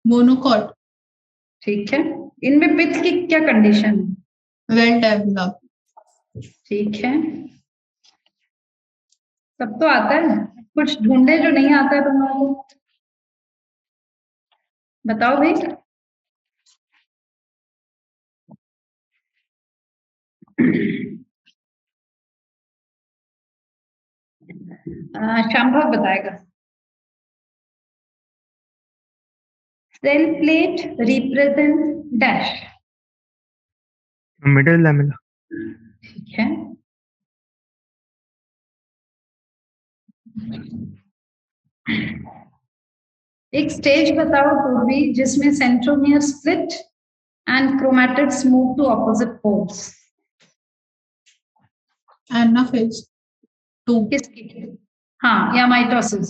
मोनोकॉट। ठीक है, इनमें पित्त की क्या कंडीशन है? Well develop. ठीक है, सब तो आता है, कुछ ढूंढे जो नहीं आता है तुम लोगों को। बताओ भाई। शंभव बताएगा। Cell plate represent dash. Middle lamella. ठीक है। एक स्टेज बताओ पूर्वी जिसमें centromere split and chromatids move to opposite poles. Anaphase 2। किसकी? हाँ, या माइटोसिस।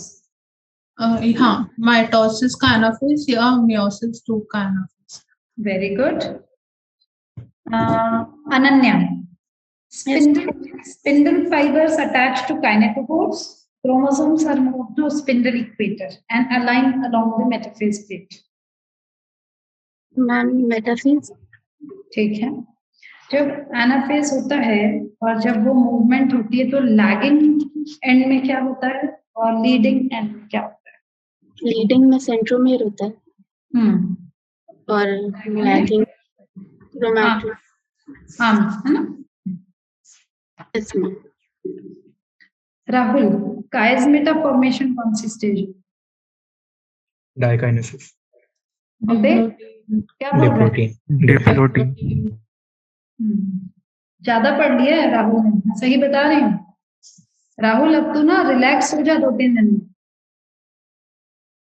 हाँ, माइटोसिस का एनाफेज या मियोसिस 2 का anaphase. Very good. Ananya, spindle fibers attached to kinetochores. Chromosomes are moved to spindle equator and aligned along the metaphase plate. Ma'am metaphase. ठीक है। जब एनाफेज होता है और जब वो मूवमेंट होती है तो लैगिंग एंड में क्या होता है और लीडिंग एंड में क्या होता है? लीडिंग में सेंट्रोमियर होता है और लैगिंग क्रोमैटिड। हाँ, है ना? राहुल, काइस्मेटा फॉर्मेशन कौन सी स्टेज है? डाइकाइनेसिस। क्या बोल रहे हैं? डिप्लोटिन। ज्यादा पढ़ लिया है राहुल ने, मैं सही बता रही हूँ? राहुल अब तू ना रिलैक्स हो जा 2-3 दिन में।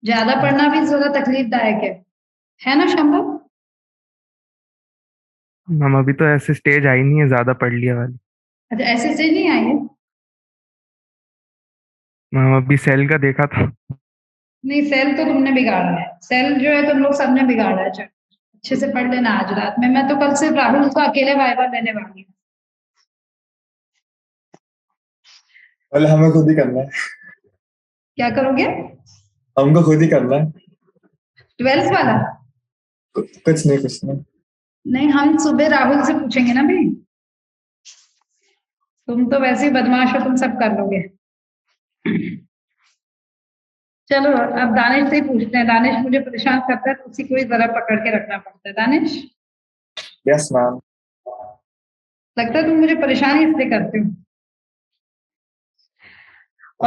ज्यादा पढ़ना भी जरा तकलीफदायक है ना शंभव? हम अभी तो ऐसे स्टेज आई नहीं है ज्यादा पढ़ लिया वाली। अच्छा, ऐसे स्टेज नहीं आई है? हम अभी सेल का देखा था। नहीं, सेल तो तुमने बिगाड़ा है। सेल जो है तुम लोग सबने बिगाड़ा है। चल अच्छे से पढ़ लेना आज रात में। मैं तो कल सिर्फ राहुल को अकेले वाइवा लेने वाली हूँ। पहले हमें खुद ही करना है। क्या करोगे? हमको खुद ही करना है। 12th वाला? कुछ नहीं। नहीं, हम सुबह राहुल से पूछेंगे ना भाई। तुम तो वैसे ही बदमाश हो, तुम सब कर लोगे। चलो अब दानिश से ही पूछते हैं। दानिश मुझे परेशान करता है तो उसी को ही जरा पकड़ के रखना पड़ता है। दानिश। Yes ma'am. लगता है तुम मुझे परेशान इसलिए करते हो।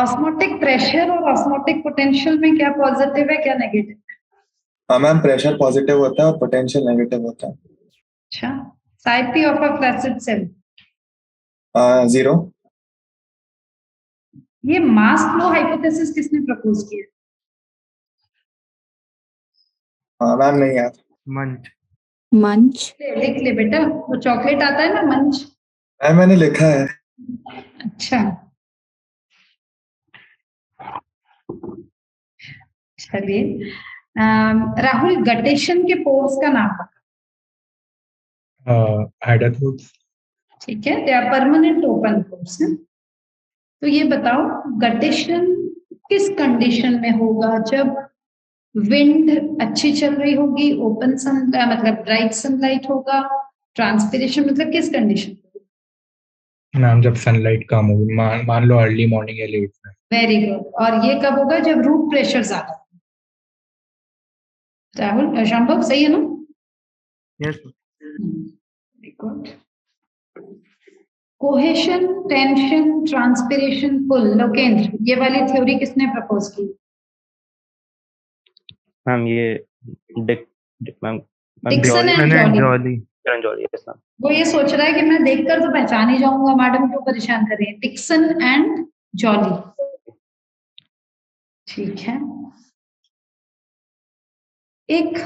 ऑस्मोटिक प्रेशर और ऑस्मोटिक पोटेंशियल में क्या पॉजिटिव है क्या नेगेटिव? हाँ मैम, प्रेशर पॉजिटिव होता है और पोटेंशियल नेगेटिव होता है। अच्छा, type P of a flaccid cell? 0। ये मास फ्लो हाइपोथेसिस किसने प्रपोज किया? हाँ मैम, नहीं यार। मंच। लिख ले बेटा, वो चॉकलेट आता है ना मंच। मैंने लिखा है। अच्छा, चलिए। राहुल, गटेशन के पोर्स का नाम बता। हाइड्रोथ्रोड्स। ठीक है, they are permanent open pores हैं। तो ये बताओ, गटेशन किस कंडीशन में होगा? जब विंड अच्छी चल रही होगी, ओपन सन मतलब ब्राइट सनलाइट होगा, ट्रांसपिरेशन मतलब किस कंडीशन? मैम जब सनलाइट कम होगी, मान लो अर्ली मॉर्निंग या लेट में। Very good. और ये कब होगा? जब रूट प्रेशर ज्यादा। राहुल, शंभव सही है ना? Yes. Very good. Cohesion, tension, transpiration, pull. Lokendra, ये वाली थ्योरी किसने प्रपोज की? मैम ये Dixon and Jolly. Yes ma'am. वो ये सोच रहा है कि मैं देखकर तो पहचान ही जाऊंगा, मैडम क्यों परेशान कर रही है। Dixon and Joly. ठीक है। एक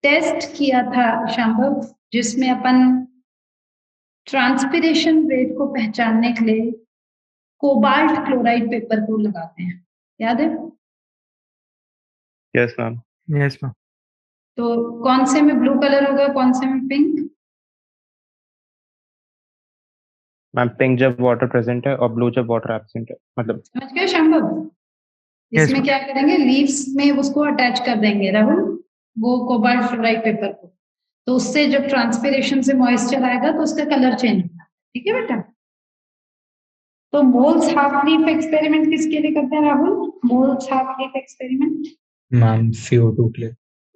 टेस्ट किया था शंभव जिसमें अपन ट्रांसपिरेशन रेट को पहचानने के लिए कोबाल्ट क्लोराइड पेपर को लगाते हैं, याद है? Yes ma'am. Yes ma'am. तो कौन से में ब्लू कलर होगा, कौन से में पिंक? मैम पिंक जब वाटर प्रेजेंट है और ब्लू जब वाटर एब्सेंट है, मतलब। समझ गए शंभव? इसमें क्या करेंगे, लीव्स में उसको अटैच कर देंगे राहुल, वो कोबाल्ट फ्लोराइड पेपर को। तो उससे जब ट्रांसपिरेशन से मॉइस्चर आएगा तो उसका कलर चेंज होगा। ठीक है बेटा? तो मोल्स हाफ लीफ एक्सपेरिमेंट किसके लिए करते हैं Rahul? Moll's half leaf experiment ma'am CO2 के लिए।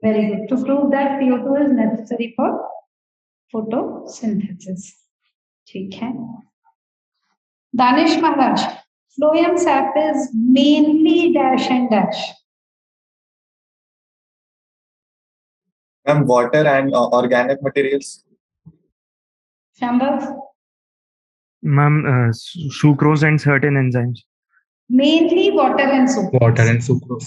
Very good. To prove that CO2 is necessary for photosynthesis. ठीक है। Danish Maharaj, phloem sap is mainly dash and dash. Ma'am water and organic materials. Shambhav, ma'am sucrose and certain enzymes. Mainly water and sucrose. Water and sucrose.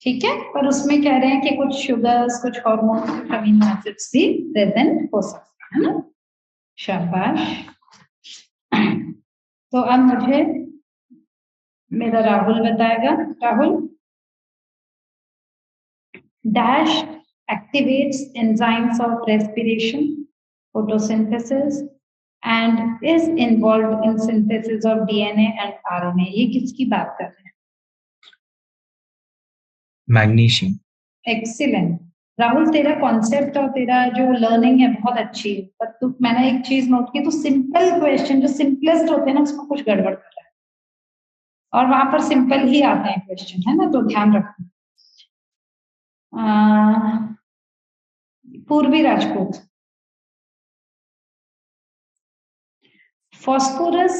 ठीक है, पर उसमें कह रहे हैं कि कुछ शुगर्स, कुछ हार्मोन्स, कुछ अमीनो एसिड्स भी प्रेजेंट हो सकते हैं ना। शाबाश। तो अब मुझे मेरा राहुल बताएगा। Rahul, dash activates enzymes of respiration, photosynthesis and is involved in synthesis of DNA and RNA। ये किसकी बात कर रहे हैं? मैग्नीशियम। एक्सीलेंट राहुल, तेरा कॉन्सेप्ट और तेरा जो लर्निंग है बहुत अच्छी है, पर तू, मैंने एक चीज नोट की, तो सिंपल क्वेश्चन जो सिंपलेस्ट होते हैं ना उसमें कुछ गड़बड़ कर रहा है, और वहां पर सिंपल ही आते हैं क्वेश्चन, है ना, तो ध्यान रखना। पूर्वी राजपूत, फॉस्फोरस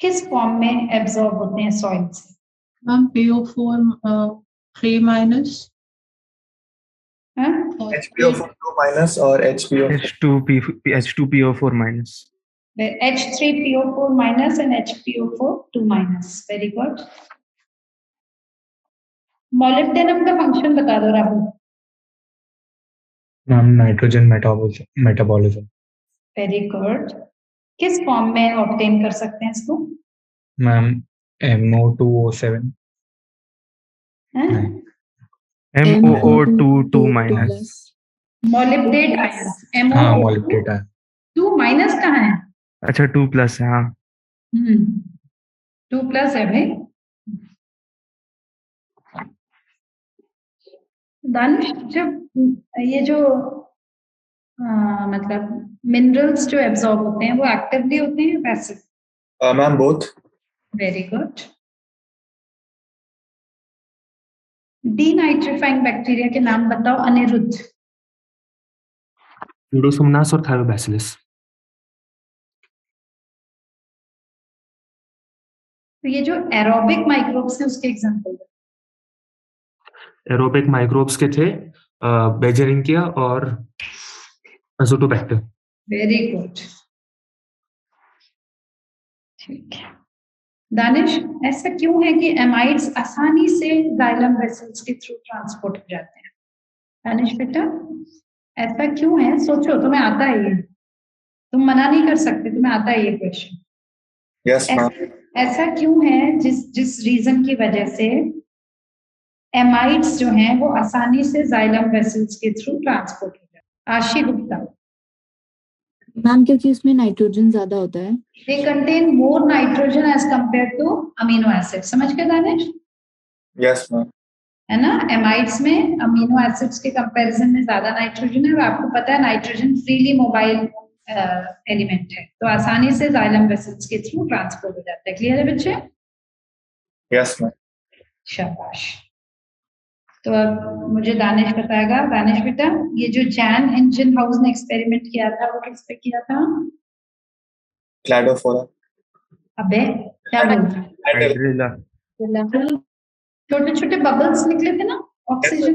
किस फॉर्म में एब्जॉर्ब होते हैं सॉइल से? Ma'am PO4 3 minus, H2PO4 2 minus और H2PO4 minus. H3PO4 minus and HPO4 2 minus. Very good. Molybdenum का फंक्शन बता दो Rahul. Ma'am nitrogen metabolism. Very good. किस फॉर्म में ऑब्टेन कर सकते हैं इसको? Ma'am MO2O7। MOO2 minus. मॉलिब्डेट ion. हाँ मॉलिब्डेट आयन। 2 माइनस कहाँ है? अच्छा 2 प्लस है। हाँ 2 प्लस है भाई। दानिश, जब ये जो मतलब मिनरल्स जो एब्जॉर्ब होते हैं वो एक्टिवली होते हैं passive? Ma'am both. Very good. Denitrifying bacteria के नाम बताओ अनिरुद्ध। यूडोसोमनास और थायोबैसिलस। तो ये जो एरोबिक माइक्रोब्स हैं उसके एग्जांपल। एरोबिक माइक्रोब्स के थे बेजरिंकिया और अजोटोबैक्टर। Very good. ठीक है। दानिश, ऐसा क्यों है कि एमाइड्स आसानी से जाइलम वेसल्स के थ्रू ट्रांसपोर्ट हो जाते हैं? दानिश बेटा, ऐसा क्यों है? सोचो, तुम्हें आता है ये, तुम मना नहीं कर सकते, तुम्हें आता है ये क्वेश्चन। Yes ma'am. ऐसा क्यों है जिस रीजन की वजह से एमाइड्स जो हैं वो आसानी से जाइलम वेसल्स के थ्रू ट्रांसपोर्ट हो जाते हैं? आशी गुप्ता। मैम क्योंकि उसमें नाइट्रोजन ज्यादा होता है। They contain more nitrogen as compared to amino acids। समझ गए दानिश? Yes ma'am. है ना, एमाइड्स में अमीनो एसिड्स के कंपैरिजन में ज्यादा नाइट्रोजन है, और आपको पता है नाइट्रोजन फ्रीली मोबाइल एलिमेंट है, तो आसानी से जाइलम वेसल्स के थ्रू ट्रांसपोर्ट हो जाता है। क्लियर है बच्चे? Yes ma'am. शाबाश। तो अब मुझे दानिश बताएगा। दानिश बेटा, ये जो जैन एंजनहाउस ने एक्सपेरिमेंट किया था वो किस पे किया था? क्लैडोफोरा। अबे क्या बोलता है? हाइड्रिला। छोटे छोटे बबल्स निकले थे ना ऑक्सीजन।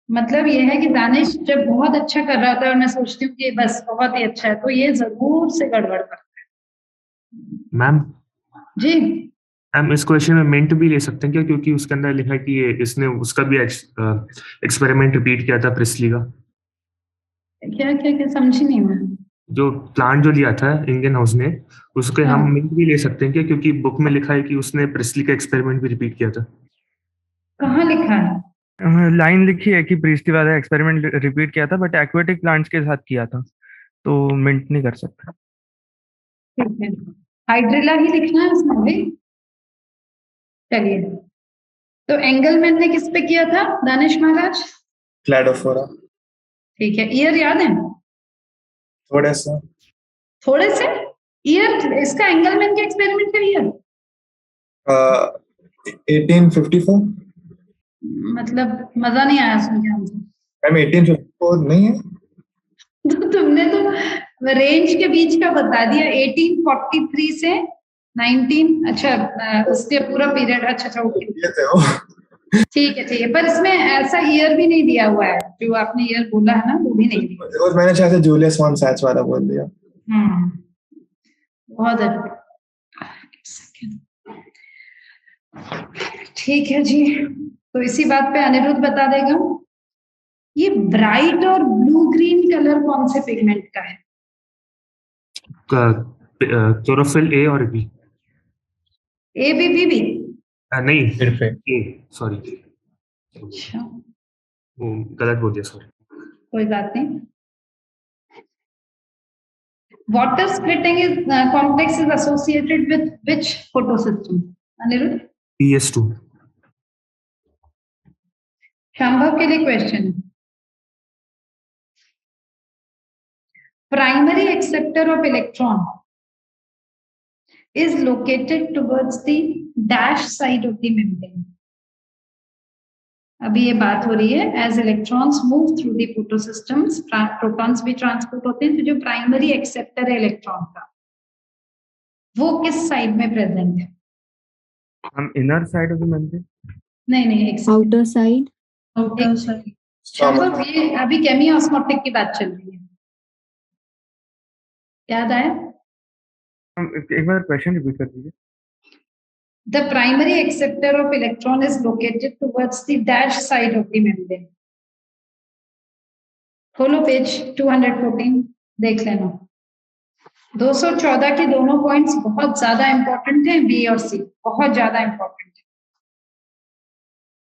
मतलब ये है कि दानिश जब बहुत अच्छा कर रहा था और मैं सोचती हूँ कि बस बहुत ही अच्छा है, तो ये जरूर से गड़बड़ करता है। मैम जी मैम, इस क्वेश्चन में मिंट भी ले सकते हैं क्या? क्योंकि उसके अंदर लिखा है कि ये इसने उसका भी एक्सपेरिमेंट रिपीट किया था प्रिस्ली का। क्या क्या क्या समझी नहीं मैं। जो प्लांट जो लिया था इंडियन हाउस ने, उसके हाँ। हम मिंट भी ले सकते हैं क्या? क्योंकि बुक में लिखा है कि उसने प्रिस्ली का एक्सपेरिमेंट भी रिपीट किया था। कहाँ लिखा है? लाइन लिखी है कि प्रिस्ली वाला एक्सपेरिमेंट रिपीट किया था, बट एक्वेटिक प्लांट्स के साथ किया था, तो मिंट नहीं कर सकता। ठीक है, हाइड्रिला ही लिखना है इसमें भी। चलिए, तो एंगलमैन ने किस पे किया था दानिश महाराज? क्लैडोफोरा। ठीक है, ईयर याद है? थोड़े से। थोड़े से ईयर? इसका एंगलमैन के एक्सपेरिमेंट का ईयर 1854। मतलब मजा नहीं आया सुन के हमसे। मैम 1854 नहीं है? तो तुमने तो रेंज के बीच का बता दिया 1843 से 19, अच्छा उसके पूरा पीरियड, अच्छा ओके ठीक है, पर इसमें ऐसा ईयर भी नहीं दिया हुआ है, जो आपने ईयर बोला है ना वो भी नहीं दिया। और मैंने शायद जूलियस वॉन सैच वाला बोल दिया। बहुत अच्छा, ठीक है जी। तो इसी बात पे अनिरुद्ध बता देगा, ये ब्राइट और ब्लू ग्रीन कलर कौन से पिगमेंट का है? क्लोरोफिल ए और B. A B B B नहीं सिर्फ ए, सॉरी अच्छा गलत बोल दिया, सॉरी। कोई बात नहीं। Water splitting is complex is associated with which photosystem? Aniruddh? PS2। Shambhav के लिए question, primary acceptor of electron is located towards the dash side of the membrane. अभी ये बात हो रही है, as electrons move through the photosystems, protons भी transport होते हैं, तो जो प्राइमरी एक्सेप्टर है इलेक्ट्रॉन का वो किस साइड में प्रेजेंट है? हम inner side of the membrane? नहीं, outer side. Outer side. Shambhav, ये अभी केमी ऑस्मोटिक की बात चल रही है, याद आया? एक बार क्वेश्चन रिपीट कर दीजिए। The primary acceptor of electron is located towards the dash side of the membrane. खोलो पेज 214, देख लेना। 214 के दोनों पॉइंट्स बहुत ज्यादा इंपॉर्टेंट हैं, बी और सी बहुत ज्यादा इंपॉर्टेंट है।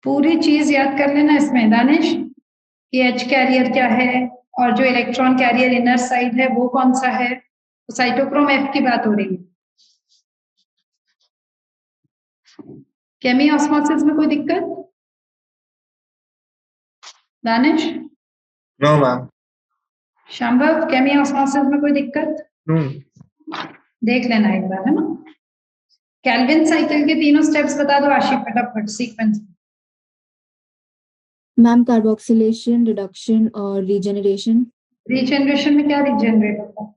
पूरी चीज याद कर लेना इसमें दानिश, कि एच कैरियर क्या है और जो इलेक्ट्रॉन कैरियर इनर साइड है वो कौन सा है। तो साइटोक्रोम एफ की बात हो रही है। केमी ऑस्मोसिस में कोई दिक्कत? दानिश? No ma'am. शांभव, केमी ऑस्मोसिस में कोई दिक्कत? नो। देख लेना एक बार, है ना। केल्विन साइकिल के तीनों स्टेप्स बता दो आशिफ फटाफट सीक्वेंस। मैम कार्बोक्सिलेशन, रिडक्शन और रीजेनरेशन। रीजेनरेशन में क्या रीजेनरेट होता है?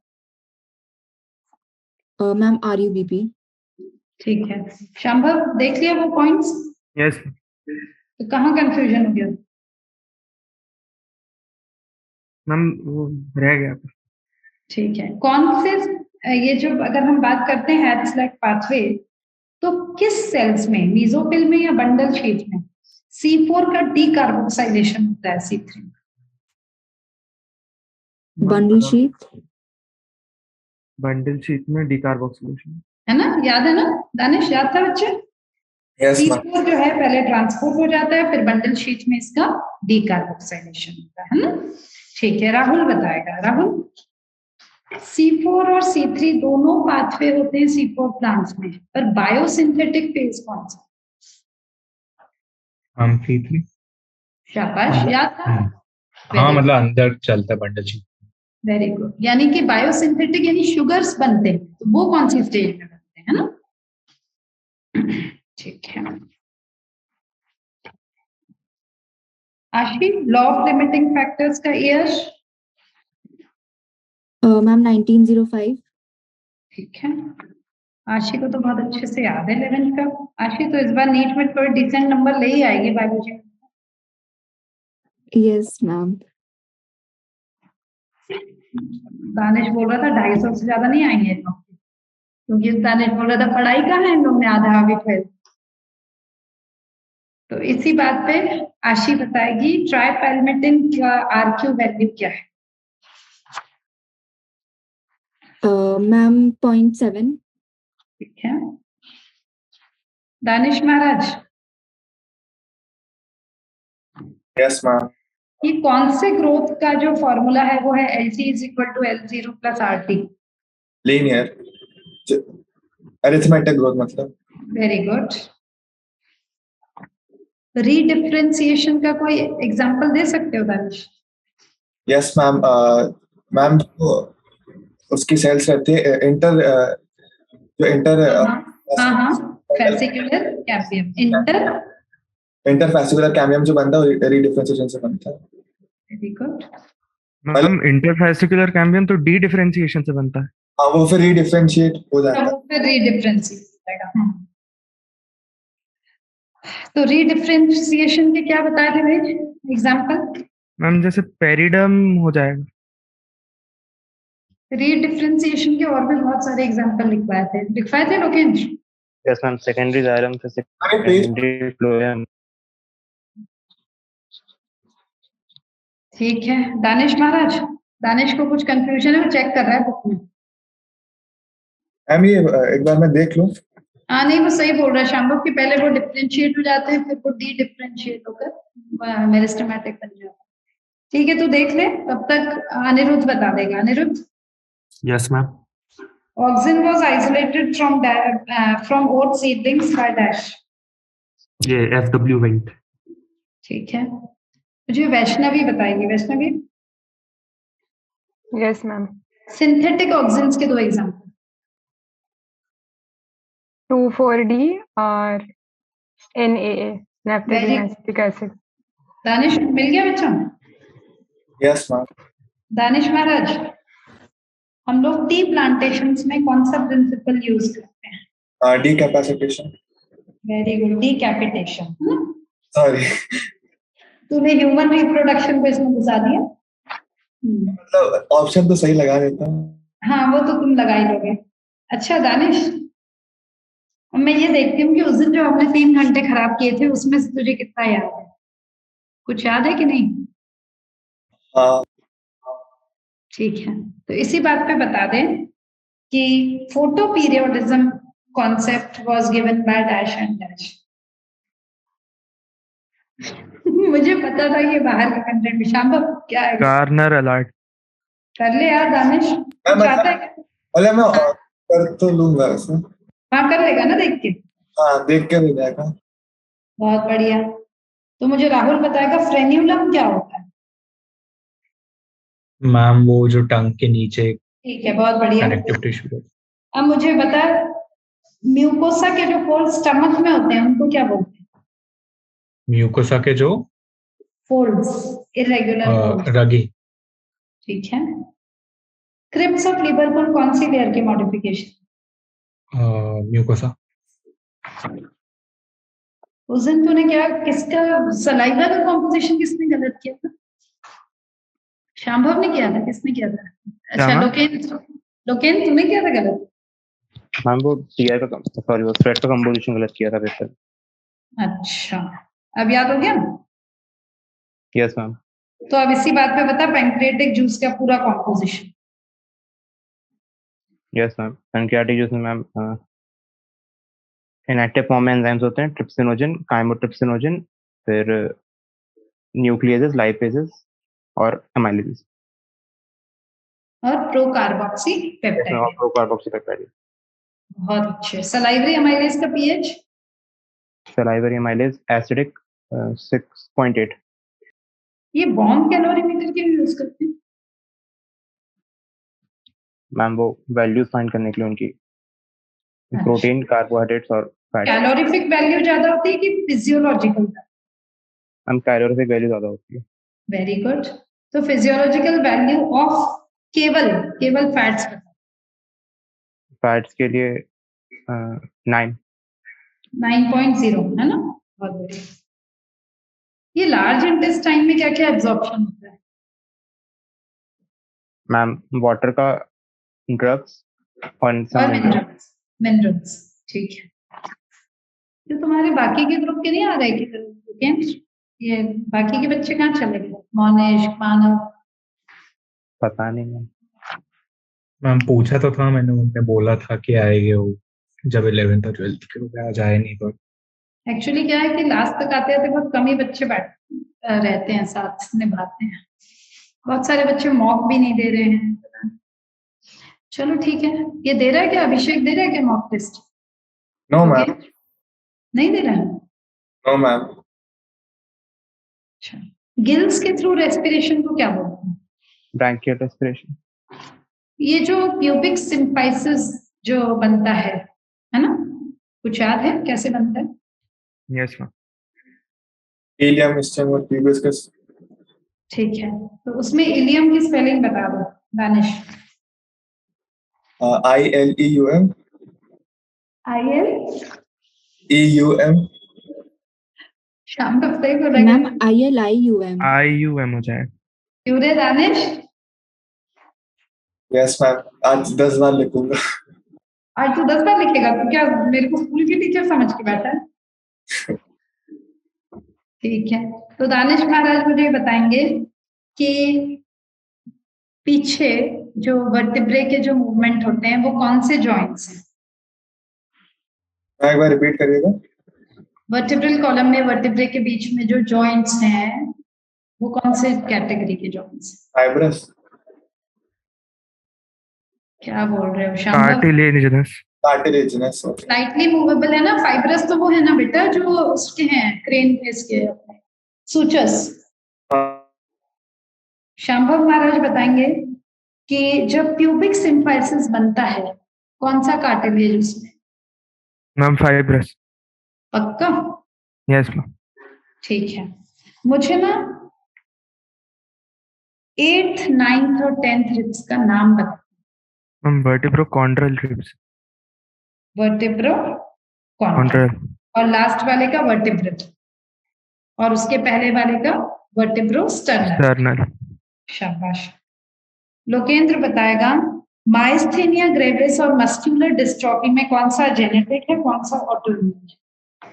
Ma'am RUBP। ठीक है शांभव, देख लिया वो पॉइंट्स? यस। तो कहाँ कंफ्यूजन हो गया? मैम वो रह गया। ठीक है, कौन से ये जो अगर हम बात करते हैं हैट्स लाइक पाथवे, तो किस सेल्स में, मेसोफिल में या बंडल शीट में C4 का डीकार्बोक्सिलेशन होता है C3? Bundle sheath. Bundle sheath में डीकार्बोक्सिलेशन, है ना, याद है ना दानिश? याद था बच्चे? यस C4 जो है पहले ट्रांसपोर्ट हो जाता है, फिर बंडल शीट में इसका डीकार्बोक्सिलेशन होता है ना। ठीक है, राहुल बताएगा। राहुल, C4 और C3 दोनों पाथवे होते हैं C4 प्लांट्स में, पर बायोसिंथेटिक फेज कौन सा? हम C3। शाबाश, याद था? हाँ मतलब अंदर चलता है बंडल शीट। वेरी गुड, यानी कि बायोसिंथेटिक यानी शुगर्स बनते हैं, तो वो कौन सी स्टेज में बनते हैं, है ना। ठीक है आशी, लॉ ऑफ लिमिटिंग फैक्टर्स का ईयर? मैम 1905। ठीक है, आशी को तो बहुत अच्छे से याद है 11th का। आशी तो इस बार नीट में थोड़े डिसेंट नंबर ले ही आएगी बायोलॉजी में। Yes ma'am. दानिश बोल रहा था 250 से ज्यादा नहीं आएंगे इन लोग, क्योंकि दानिश बोल रहा था पढ़ाई कहाँ है इन लोग ने, आधा अभी 12। तो इसी बात पे आशी बताएगी ट्राइपैल्मिटिन का RQ वैल्यू क्या है? मैम 0.7। ठीक है, दानिश महाराज? Yes ma'am. कि कौन से ग्रोथ का जो फॉर्मूला है वो है LT = L0 + RT? Linear arithmetic growth मतलब। Very good. रीडिफरेंशिएशन का कोई एग्जांपल दे सकते हो दानिश? Yes ma'am. मैम उसकी सेल्स रहती है interfascicular cambium, interfascicular cambium जो बनता है रीडिफरेंशिएशन से बनता है। Very good. Ma'am interfascicular cambium तो डी डिफरेंशिएशन से बनता है। हाँ, वो फिर रीडिफरेंशिएट हो जाता है। वो फिर रीडिफरेंशिएट जाएगा। तो रीडिफरेंशिएशन के क्या बताए थे भाई एग्जांपल? मैम जैसे पेरिडम हो जाएगा। रीडिफरेंशिएशन के और भी बहुत सारे एग्जांपल लिखवाए थे Lokendra? Yes ma'am, secondary xylem से सेकेंडरी फ्लोएम। ठीक है। दानिश महाराज, दानिश को कुछ कंफ्यूजन है, वो चेक कर रहा है बुक में। मैम ये एक बार मैं देख लूं। हाँ नहीं, वो सही बोल रहा है शाम्भव कि पहले वो डिफरेंशिएट हो जाते हैं, फिर वो डी डिफरेंशिएट होकर मेरिस्टेमेटिक बन जाता है। ठीक है, तू देख ले, तब तक अनिरुद्ध बता देगा। Aniruddh? Yes ma'am. Auxin was isolated from oat seedlings by dash. ये FW वेंट। ठीक है, मुझे वैष्णवी बताएगी। Vaishnavi? Yes ma'am. Synthetic auxins के दो एग्जांपल। 2,4-D और NAA, naphthalene acetic acid. Danish मिल गया बच्चों? Yes ma'am. दानिश महाराज, हम लोग टी प्लांटेशंस में कौन सा प्रिंसिपल यूज करते हैं? Decapacitation. Very good, decapitation. Sorry, तूने ह्यूमन रिप्रोडक्शन को इसमें घुसा दिया। मतलब ऑप्शन तो सही लगा देता हूँ। हाँ, वो तो तुम लगा ही लोगे। अच्छा दानिश, मैं ये देखती हूँ कि उस दिन जो हमने 3 घंटे खराब किए थे, उसमें से तुझे कितना याद है? कुछ याद है कि नहीं? हाँ। ठीक है, तो इसी बात पे बता दें कि photo periodism concept was given by dash and dash. मुझे पता था ये बाहर का कंटेंट। शाम्भव क्या है? Garner alert. कर ले यार दानिश, चाहता है? अरे मैं कर तो लूंगा इसे। हाँ कर लेगा ना देख के? हाँ, देख के हो जाएगा। बहुत बढ़िया। तो मुझे राहुल बताएगा फ्रेन्यूलम क्या होता है? मैम वो जो टंग के नीचे ठीक है, बहुत बढ़िया। Connective tissue. अब मुझे बता, म्यूकोसा के जो फोल्ड स्टमक में होते हैं उनको क्या बोलते हैं? म्यूकोसा के जो फोल्ड्स, इरेगुलर फोल्ड्स। रगी। ठीक है। क्रिप्स ऑफ लिवरपूल कौन सी लेयर की मॉडिफिकेशन? म्यूकोसा। उस दिन तूने क्या, किसका सलाइवा का कॉम्पोजिशन किसने गलत किया था? शाम्भव ने किया था? किसने किया था? अच्छा लोकेन तूने किया था गलत? मैम वो टीआई का सॉरी वो थ्रेड का कंपोजिशन गलत किया था बेहतर। अच्छा, अब याद हो गया? Yes ma'am. तो अब इसी बात पे बता पैंक्रियाटिक जूस का पूरा composition. Yes ma'am, pancreatic juice में मैम इनएक्टिव फॉर्म में एंजाइम्स होते हैं, ट्रिप्सिनोजन, काइमोट्रिप्सिनोजन, फिर न्यूक्लियेजेस, लाइपेजेस और एमाइलेजेस और प्रोकार्बोक्सी पेप्टाइड। और प्रोकार्बोक्सीपेप्टाइड। बहुत अच्छे। सलाइवरी एमाइलेज का पीएच? Salivary amylase acidic 6.8। ये बॉम्ब कैलोरीमीटर क्यों यूज करते हैं? मैम वो वैल्यूज फाइंड करने के लिए उनकी प्रोटीन, कार्बोहाइड्रेट्स और फैट। कैलोरीफिक वैल्यू ज्यादा होती है कि फिजियोलॉजिकल? मैम कैलोरीफिक वैल्यू ज्यादा होती है। Very good. तो फिजियोलॉजिकल वैल्यू ऑफ केवल फैट्स? फैट्स के लिए 9.0 है ना? बहुत बढ़िया। ये लार्ज इंटेस्टाइन में क्या क्या एब्जॉर्प्शन होता है? मैम वाटर का, ड्रग्स और मिनरल्स। ठीक है। तो तुम्हारे बाकी के ग्रुप के नहीं आ रहे कि ये बाकी के बच्चे कहाँ चले गए? मोनेश, मानव? पता नहीं मैम। मैम पूछा तो था मैंने, उनने बोला था कि आएंगे वो जब 11th और 12th के, आज आए नहीं। पर एक्चुअली क्या है कि लास्ट तक आते आते बहुत कम ही बच्चे रहते हैं, साथ निभाते हैं। बहुत सारे बच्चे मॉक भी नहीं दे रहे हैं। चलो ठीक है। ये दे रहा है क्या? अभिषेक दे रहा है क्या मॉक टेस्ट? No ma'am. नहीं दे रहा है? No ma'am. अच्छा, गिल्स के थ्रू रेस्पिरेशन को क्या बोलते हैं? Branchial respiration. ये जो प्यूबिक सिम्फाइसिस जो बनता है ना, कुछ याद है कैसे बनता है? Yes ma'am. हीलियम, स्टेम और प्यूबिस ठीक है, तो उसमें इलियम की स्पेलिंग बता दो दानिश। ILEUM। EUM। शाम तक सही बोलेंगे मैम ILIUM। IUM हो जाए। क्यों रे दानिश? यस मैम, आज 10 बार लिखूंगा। आज तू 10 बार लिखेगा तो क्या मेरे को स्कूल के टीचर समझ के बैठा है? ठीक है, तो दानिश महाराज मुझे बताएंगे कि पीछे जो वर्टिब्रे के जो मूवमेंट होते हैं वो कौन से जॉइंट्स हैं? एक बार रिपीट करिएगा। वर्टिब्रल कॉलम में वर्टिब्रे के बीच में जो जॉइंट्स हैं वो कौन से कैटेगरी के जॉइंट्स? फाइब्रस। क्या बोल रहे हो शाम? कार्टिलेजिनस। स्लाइटली मूवेबल है ना, फाइब्रस तो वो है ना बेटा जो उसके हैं क्रेन इसके सूचर्स। शांभव महाराज बताएंगे कि जब प्यूबिक सिम्फाइसिस बनता है कौन सा कार्टिलेज उसमें? Ma'am fibrous. पक्का? Yes ma'am. ठीक है, मुझे ना 8th 9th और 10th रिब्स का नाम बता। Ma'am वर्टिब्रोकॉन्ड्रल ribs. वर्टिब्रोकॉन्ड्रल और लास्ट वाले का वर्टिब्रल और उसके पहले वाले का वर्टिब्रोस्टर्नल। शाबाश। लोकेंद्र बताएगा माइस्थेनिया ग्रेविस और मस्कुलर डिस्ट्रॉफी में कौन सा जेनेटिक है, कौन सा ऑटोइम्यून है?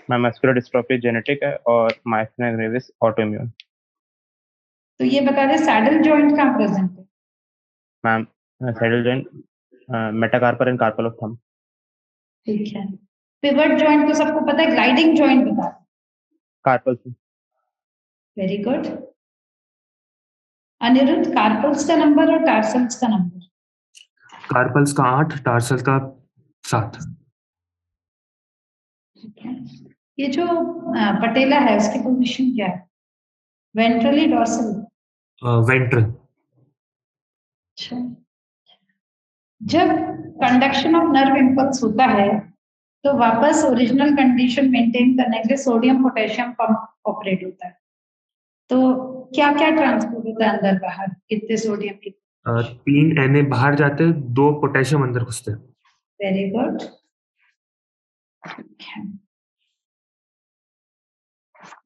मैम मस्कुलर डिस्ट्रॉफी जेनेटिक है और माइस्थेनिया ग्रेविस ऑटोइम्यून। तो ये बता दे सैडल जॉइंट कहाँ प्रेजेंट है? Ma'am saddle joint metacarpal and carpal of thumb. ठीक है, पिवट जॉइंट तो सबको पता है, ग्लाइडिंग जॉइंट बता। Carpal. Very good. Aniruddh, carpals का नंबर और टार्सल्स का नंबर? कार्पल्स का 8, टार्सल का 7। ये जो पटेला है उसकी पोजीशन क्या है? Ventrally dorsal? वेंट्रल। अच्छा, जब कंडक्शन ऑफ नर्व इंपल्स होता है तो वापस ओरिजिनल कंडीशन मेंटेन करने के लिए सोडियम पोटेशियम पंप ऑपरेट होता है। तो क्या क्या ट्रांसपोर्ट होता है अंदर बाहर? कितने सोडियम की? 3 Na बाहर जाते, 2 पोटेशियम अंदर घुसते। Very good.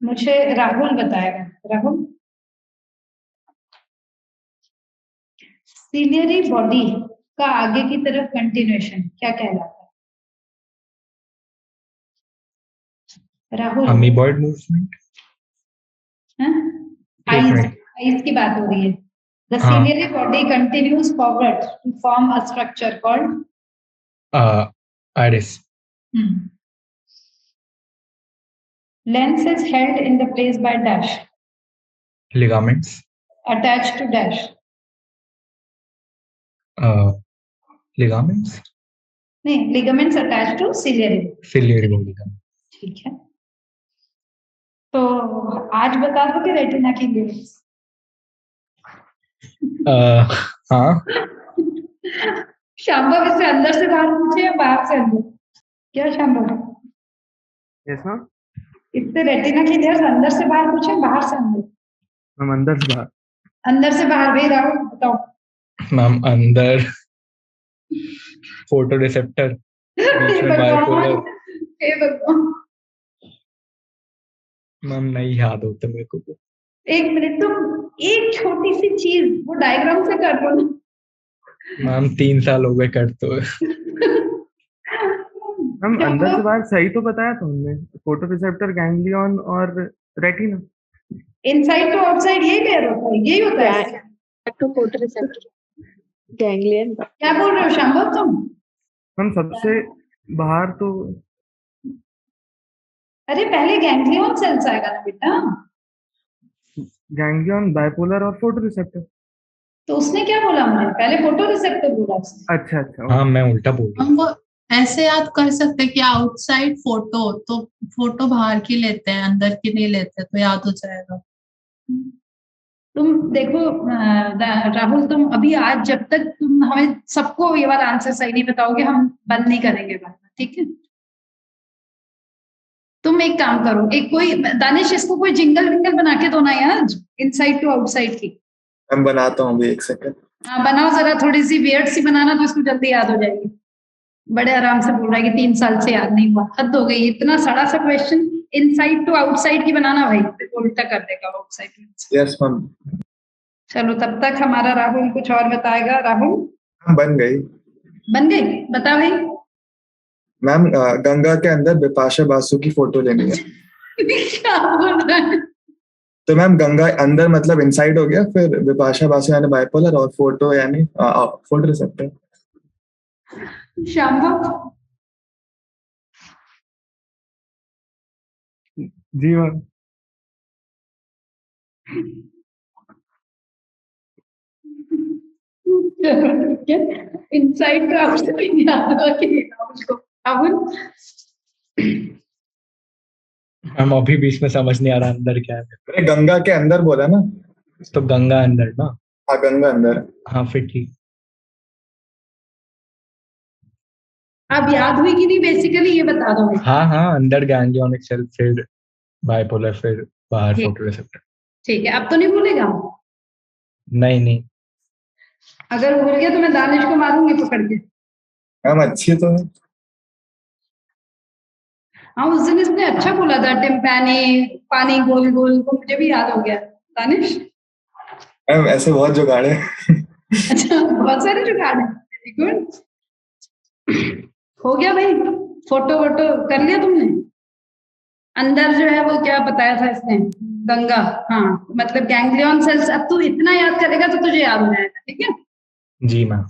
मुझे राहुल बताएगा। राहुल, सिलियरी बॉडी का आगे की तरफ कंटिन्यूएशन क्या कहलाता है? Rahul, amoeboid movement. आइज की बात हो रही है। The ciliary body continues forward to form a structure called iris. Lens is held in the place by dash. Ligaments. Attached to dash. Ligaments. नहीं, ligaments attached to ciliary. Ciliary body. ठीक है, तो आज बता दो कि रेटिना की limits. हाँ। शांभव इससे अंदर से बाहर पूछे या बाहर से अंदर? क्या शांभव? Yes ma'am. इससे रेटिना की लेयर्स अंदर से बाहर पूछे बाहर से अंदर? मैम अंदर से बाहर। अंदर से बाहर। भाई राहुल बताओ। मैम अंदर फोटो रिसेप्टर, बीच में बाइपोलर। मैम नहीं याद होता मेरे को। एक मिनट, तुम एक छोटी सी चीज वो डायग्राम से कर दो ना। मैम 3 साल हो गए करते हुए। हम अंदर से बाहर सही तो बताया था हमने, फोटो रिसेप्टर, गैंग्लियन और रेटिना। इनसाइड टू आउटसाइड यही लेयर होता है, यही होता है तो फोटो रिसेप्टर गैंग्लियन। क्या बोल रहे हो शांभव तुम? हम सबसे बाहर तो अरे पहले गैंग्लियन सेल्स आएगा ना बेटा। गैंग्लियन, बाइपोलर और फोटो रिसेप्टर। तो उसने क्या बोला? मुझे पहले फोटो रिसेप्टर बोला उसने। अच्छा अच्छा। हाँ मैं उल्टा बोल रहा हूँ। हम वो ऐसे याद कर सकते हैं कि आउटसाइड फोटो, तो फोटो बाहर की लेते हैं, अंदर की नहीं लेते, तो याद हो जाएगा। तुम देखो राहुल, तुम अभी आज जब तक तुम हमें सबको ये वाला आंसर सही नहीं बताओगे हम बंद नहीं करेंगे बात, ठीक है? तुम एक काम करो, एक कोई दानिश इसको कोई जिंगल विंगल बना के दो ना यार, इनसाइड टू आउटसाइड की। मैं बनाता हूँ अभी, एक सेकंड। हाँ बनाओ जरा, थोड़ी सी वियर्ड सी बनाना तो इसको जल्दी याद हो जाएगी। बड़े आराम से बोल रहा है कि 3 साल से याद नहीं हुआ, हद हो गई। इतना सड़ा सा क्वेश्चन इनसाइड टू आउटसाइड की बनाना भाई, तो उल्टा कर देगा आउटसाइड। Yes ma'am. चलो तब तक हमारा राहुल कुछ और बताएगा। राहुल बन गई। बन गई, बता भाई। मैम गंगा के अंदर बिपाशा बासु की फोटो लेनी है। क्या बोल रहा है? तो मैम गंगा अंदर मतलब इनसाइड हो गया, फिर बिपाशा बासु यानी बाइपोलर, और फोटो यानी photoreceptor. Shambhav ji ma'am. Inside to outside याद रखिएगा उसको। राहुल हम अभी बीच में समझ नहीं आ रहा अंदर क्या है। मैंने गंगा के अंदर बोला ना। तो गंगा अंदर ना। हाँ गंगा अंदर। हाँ फिर ठीक। अब याद हुई कि नहीं बेसिकली ये बता दो। हाँ हाँ, अंदर गैंग्लियोनिक सेल, फिर बाइपोलर, फिर बाहर फोटो रिसेप्टर। ठीक है, अब तो नहीं भूलेगा। नहीं नहीं, अगर भूल गया तो मैं दानिश को मारूंगी पकड़ के। मैम अच्छी तो है। हाँ उस दिन इसने अच्छा बोला था, टिम्पैनी, पानी गोल गोल, वो मुझे भी याद हो गया। दानिश मैम ऐसे बहुत जुगाड़ है। अच्छा बहुत सारे जुगाड़ हैं, वेरी गुड। हो गया भाई, फोटो वोटो कर लिया तुमने। अंदर जो है वो क्या बताया था इसने, गंगा। हाँ मतलब गैंग्लियन सेल्स। अब तू इतना याद करेगा तो तुझे याद हो जाएगा, ठीक है। जी मैम।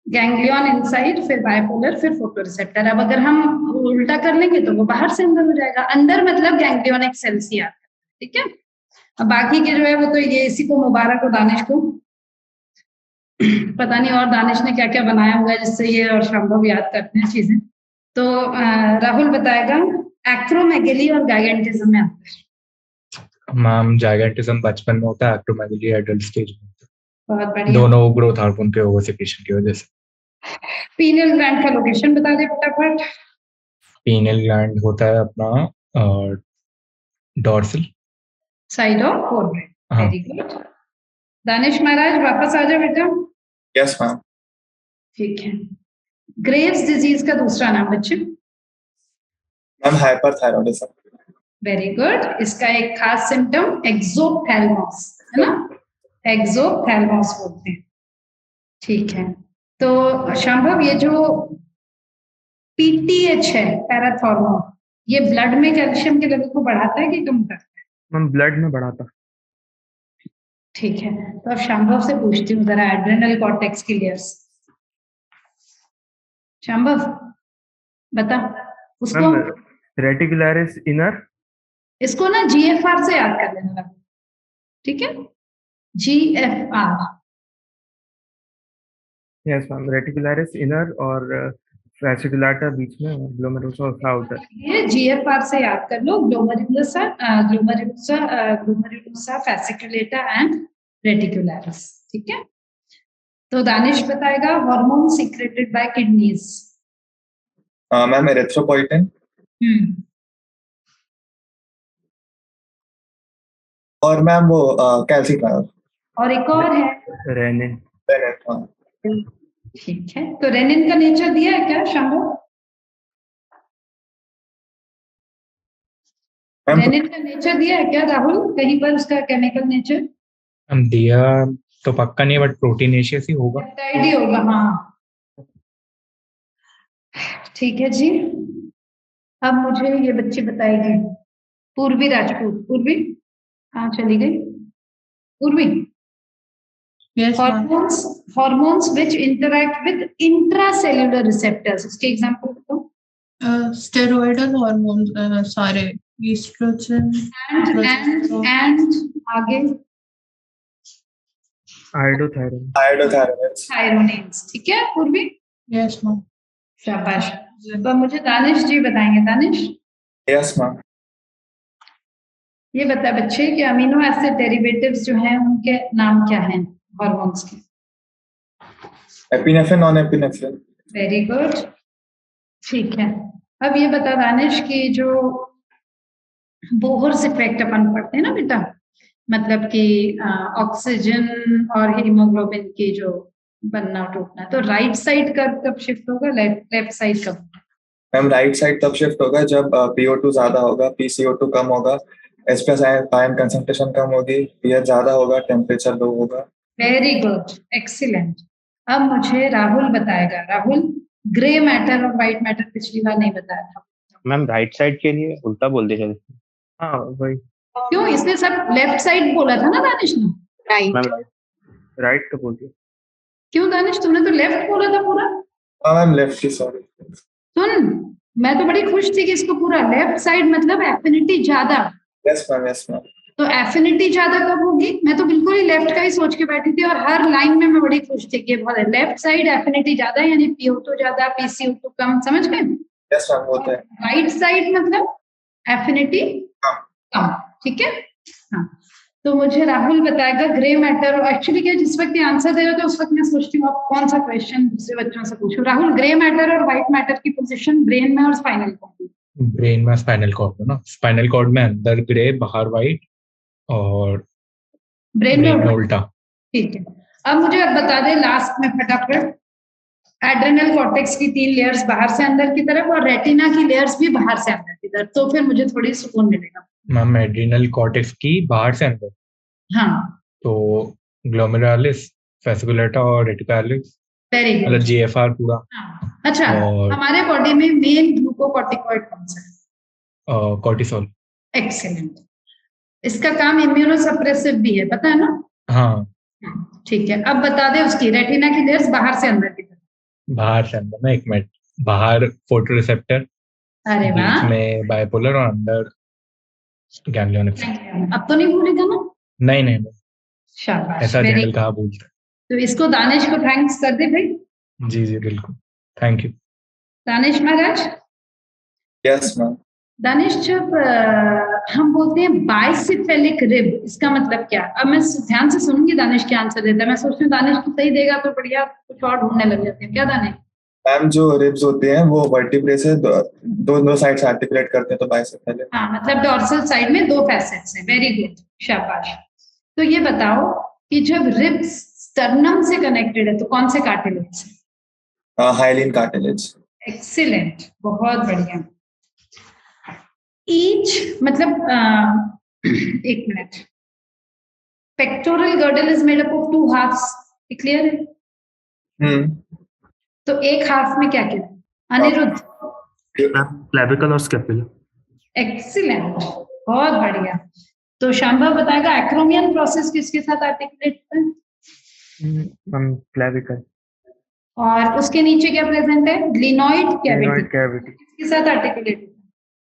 गैंग्लियन इनसाइड, फिर बाइपोलर, फिर फोटो रिसेप्टर। अब अगर हम उल्टा कर लेंगे तो वो बाहर से अंदर हो जाएगा। अंदर मतलब गैंग्लियोनिक सेल्स ही आता है, ठीक है। अब बाकी के जो है वो तो ये इसी को मुबारक हो दानिश को। पता नहीं और दानिश ने क्या क्या बनाया हुआ है जिससे ये और शाम्भव याद करते हैं चीजें। तो राहुल बताएगा एक्रोमेगेली और गाइगेंटिज्म में आता है। मैम जाइगेंटिज्म बचपन में होता है, एक्रोमेगली एडल्ट स्टेज में होता बहुत है, बढ़िया। दोनों ग्रोथ हार्मोन के ओवर सेक्रेशन की वजह से। पीनियल ग्लैंड का लोकेशन बता दे फटाफट। पीनियल ग्लैंड होता है अपना डॉर्सल साइड ऑफ फोरहेड। हाँ। Very good. दानिश महाराज वापस आ जाओ बेटा। Yes ma'am. ठीक है। ग्रेव्स डिजीज का दूसरा नाम बच्चे। Ma'am hyperthyroidism. Very good. इसका एक खास सिम्टम एक्सोथैल्मस है ना, एक्सोथैल्मस बोलते हैं। ठीक है। तो शाम्भव ये जो पीटीएच है पैराथॉर्मोन, ये ब्लड में कैल्शियम के लेवल को बढ़ाता है कि कम करता है? मैम ब्लड में बढ़ाता। ठीक है। तो अब शाम्भव से पूछती हूँ जरा एड्रेनल कॉर्टेक्स की लेयर्स। शाम्भव बता उसको। Reticularis inner. इसको ना जीएफआर से याद कर लेना, ठीक है। GFR. Yes ma'am, reticularis inner और फैसिकुलाटा बीच में, ग्लोमेरुलसा आउटर। ये जीएफआर से याद कर लो, glomerulosa, glomerulosa, fasciculata and reticularis, ठीक है। तो दानिश बताएगा hormone secreted by kidneys. Ma'am erythropoietin और मैम वो कैल्सिट्रायोल। और एक और है रेनिन। ठीक है। तो रेनिन का नेचर दिया है क्या शाम्भव? रेनिन का नेचर दिया है क्या राहुल कहीं पर, उसका केमिकल नेचर? हम दिया तो पक्का नहीं, बट प्रोटीनेशियस ही होगा। पेप्टाइड ही होगा, हाँ। ठीक है जी। अब मुझे ये बच्चे बताएगी। पूर्वी राजपूत। पूर्वी कहाँ चली गई? Purvi. Hormones which interact with intracellular receptors, इसके एग्जांपल दो। स्टेरॉयडल हार्मोन सारे, ईस्ट्रोजन एंड आगे थायरोनिन्स, ठीक है पूर्वी? Yes ma'am. शाबाश। तो मुझे दानिश जी बताएंगे। दानिश। Yes ma'am. ये बता बच्चे कि अमीनो एसिड डेरिवेटिव्स जो हैं उनके नाम क्या हैं हार्मोन्स के? Epinephrine, non epinephrine. Very good. ठीक है। अब ये बता दानिश कि जो बोहर्स इफेक्ट अपन पढ़ते हैं ना बेटा, मतलब कि ऑक्सीजन और हीमोग्लोबिन की जो बनना टूटना, तो राइट साइड कब शिफ्ट होगा, लेफ्ट साइड कब? मैम राइट साइड तब शिफ्ट होगा जब PO2 ज्यादा होगा, PCO2 कम होगा, H+ आयन कंसंट्रेशन कम होगी, pH ज्यादा होगा, टेम्परेचर लो होगा। Very good, excellent. अब मुझे राहुल बताएगा। राहुल, ग्रे मैटर और व्हाइट मैटर पिछली बार नहीं बताया था। मैम राइट साइड के लिए उल्टा बोल दिया। हाँ वही। क्यों, इसने सब लेफ्ट साइड बोला था ना दानिश ने? राइट राइट तो बोल दिया। क्यों दानिश, तुमने तो लेफ्ट बोला था पूरा। हाँ मैम लेफ्ट की, सॉरी। सुन, मैं तो बड़ी खुश थी कि इसको पूरा लेफ्ट साइड मतलब एफिनिटी ज्यादा। Yes ma'am, yes ma'am. तो एफिनिटी ज्यादा कब होगी? मैं तो बिल्कुल ही लेफ्ट का ही सोच के बैठी थी और हर लाइन में मैं बड़ी खुश थी कि बहुत लेफ्ट साइड एफिनिटी ज्यादा है, यानी PO2 ज्यादा, PCO2 कम। समझ गए? यस मैम, होता है। राइट साइड मतलब एफिनिटी कम। ठीक है, हाँ। तो मुझे राहुल बताएगा ग्रे मैटर। एक्चुअली क्या, जिस वक्त ये आंसर दे रहे थे उस वक्त मैं सोचती हूँ आप कौन सा क्वेश्चन दूसरे बच्चों से पूछूं। राहुल, ग्रे मैटर और व्हाइट मैटर की पोजीशन ब्रेन में और स्पाइनल कॉर्ड में? ब्रेन में स्पाइनल कॉर्ड में ना, स्पाइनल कॉर्ड में अंदर ग्रे बाहर व्हाइट और ब्रेन में उल्टा। ठीक है, अब मुझे बता दे लास्ट में फटाफट, एड्रेनल कॉर्टेक्स की 3 लेयर्स बाहर से अंदर की तरफ और रेटिना की लेयर्स भी बाहर से अंदर की तरफ, तो फिर मुझे थोड़ी सुकून मिलेगा। मैम एड्रिनल कॉर्टेक्स की बाहर से अंदर, हाँ तो ग्लोमेरुलस, फेसिकुलेटा और रेटिकुलस, वेरी गुड, मतलब GFR पूरा। हाँ। अच्छा, और हमारे बॉडी में मेन ग्लूकोकॉर्टिकॉइड कौन सा है? कॉर्टिसोल। एक्सीलेंट। इसका काम इम्यूनोसप्रेसिव भी है, पता है ना? हाँ ठीक है, अब बता दे उसकी रेटिना की लेयर्स बाहर से अंदर की तरफ। बाहर से अंदर ना, एक मिनट, बाहर फोटो रिसेप्टर, अरे बीच वाह, में बाइपोलर और अंदर गैंग्लियोनिक। अब तो नहीं भूलेगा ना? नहीं नहीं नहीं, शाबाश, ऐसा वेरी। जनरल कहाँ भूलता तो इसको दानिश को थैंक्स कर दे भाई। है। जी जी बिल्कुल, thank you. Danish Maharaj. Yes ma'am. Danish, जब हम बोलते हैं बाइसिफेलिक रिब, इसका मतलब क्या? अब मैं ध्यान से सुनूंगी दानिश क्या आंसर देता है। मैं सोचती हूँ दानिश तो सही देगा तो बढ़िया, कुछ और ढूंढने लग जाते हैं। क्या दानिश? मैम जो रिब्स होते हैं वो वर्टिब्रे से दो साइड से आर्टिकुलेट करते हैं, तो बाइसेप्स। हाँ, मतलब डॉर्सल साइड में 2 फैसेट्स हैं। वेरी गुड, शाबाश। तो ये बताओ कि जब रिब्स स्टर्नम से कनेक्टेड है तो कौन से कार्टिलेज है? Hyaline cartilage. एक्सीलेंट, बहुत बढ़िया। ईच मतलब एक minute, pectoral girdle is made up of 2 halves, clear है? तो एक हाफ में क्या क्या? अनिरुद्ध? क्लेविकल और स्केपुला। एक्सीलेंट, बहुत बढ़िया। तो शांभव बताएगा एक्रोमियन प्रोसेस किसके साथ आर्टिकुलेट है? क्लेविकल। और उसके नीचे क्या प्रेजेंट है? Glenoid cavity. किसके साथ आर्टिकुलेट?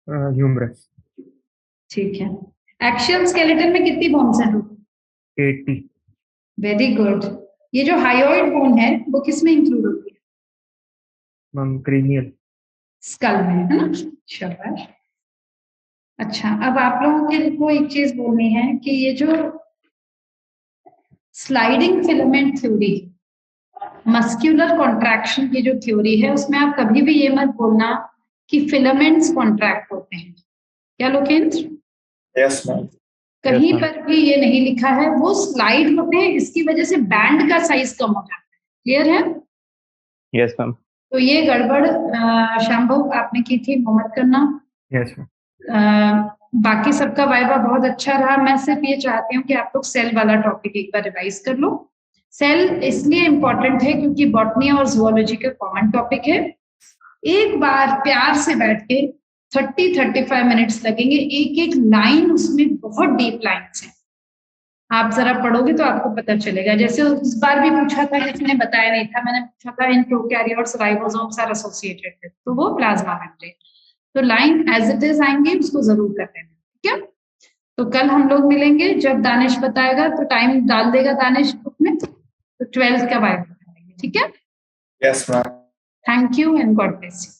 ह्यूमरस। ठीक है। एक्शियल स्केलेटन में कितनी बोन्स हैं? 80। Very good. ये जो हायोइड बोन है वो किस में इंक्लूड होती है? क्रेनियल। स्कल में, है ना? शाबाश। अच्छा, अब आप लोगों के को एक चीज बोलनी है कि ये जो sliding filament theory, muscular contraction की जो थ्योरी है, उसमें आप कभी भी ये मत बोलना कि फिलामेंट्स कॉन्ट्रैक्ट होते हैं। क्या लोकेंद्र? Yes ma'am. कहीं पर भी ये नहीं लिखा है, वो स्लाइड होते हैं, इसकी वजह से बैंड का साइज कम हो जाता है। क्लियर है? Yes ma'am. तो ये गड़बड़ शांभव आपने की थी, मत करना। Yes ma'am. बाकी सबका वाइवा बहुत अच्छा रहा। मैं सिर्फ ये चाहती हूँ कि आप लोग सेल वाला टॉपिक एक बार रिवाइज कर लो। सेल इसलिए इंपॉर्टेंट है क्योंकि बॉटनी और जूलॉजी का कॉमन टॉपिक है। एक बार प्यार से बैठ के 30-35 मिनट्स लगेंगे, एक एक लाइन उसमें बहुत डीप लाइन्स हैं। आप जरा पढ़ोगे तो आपको पता चलेगा। जैसे उस बार भी पूछा था, किसने बताया नहीं था, मैंने पूछा था in prokaryotes ribosomes are associated with, तो वो प्लाज्मा मेम्ब्रेन। तो लाइन एज इट इज आएंगे, उसको जरूर कर लेना, ठीक है? तो कल हम लोग मिलेंगे, जब दानिश बताएगा तो टाइम डाल देगा दानिश बुक में, तो 12th का वाइवा करेंगे, ठीक है? Yes ma'am. Thank you and God bless you.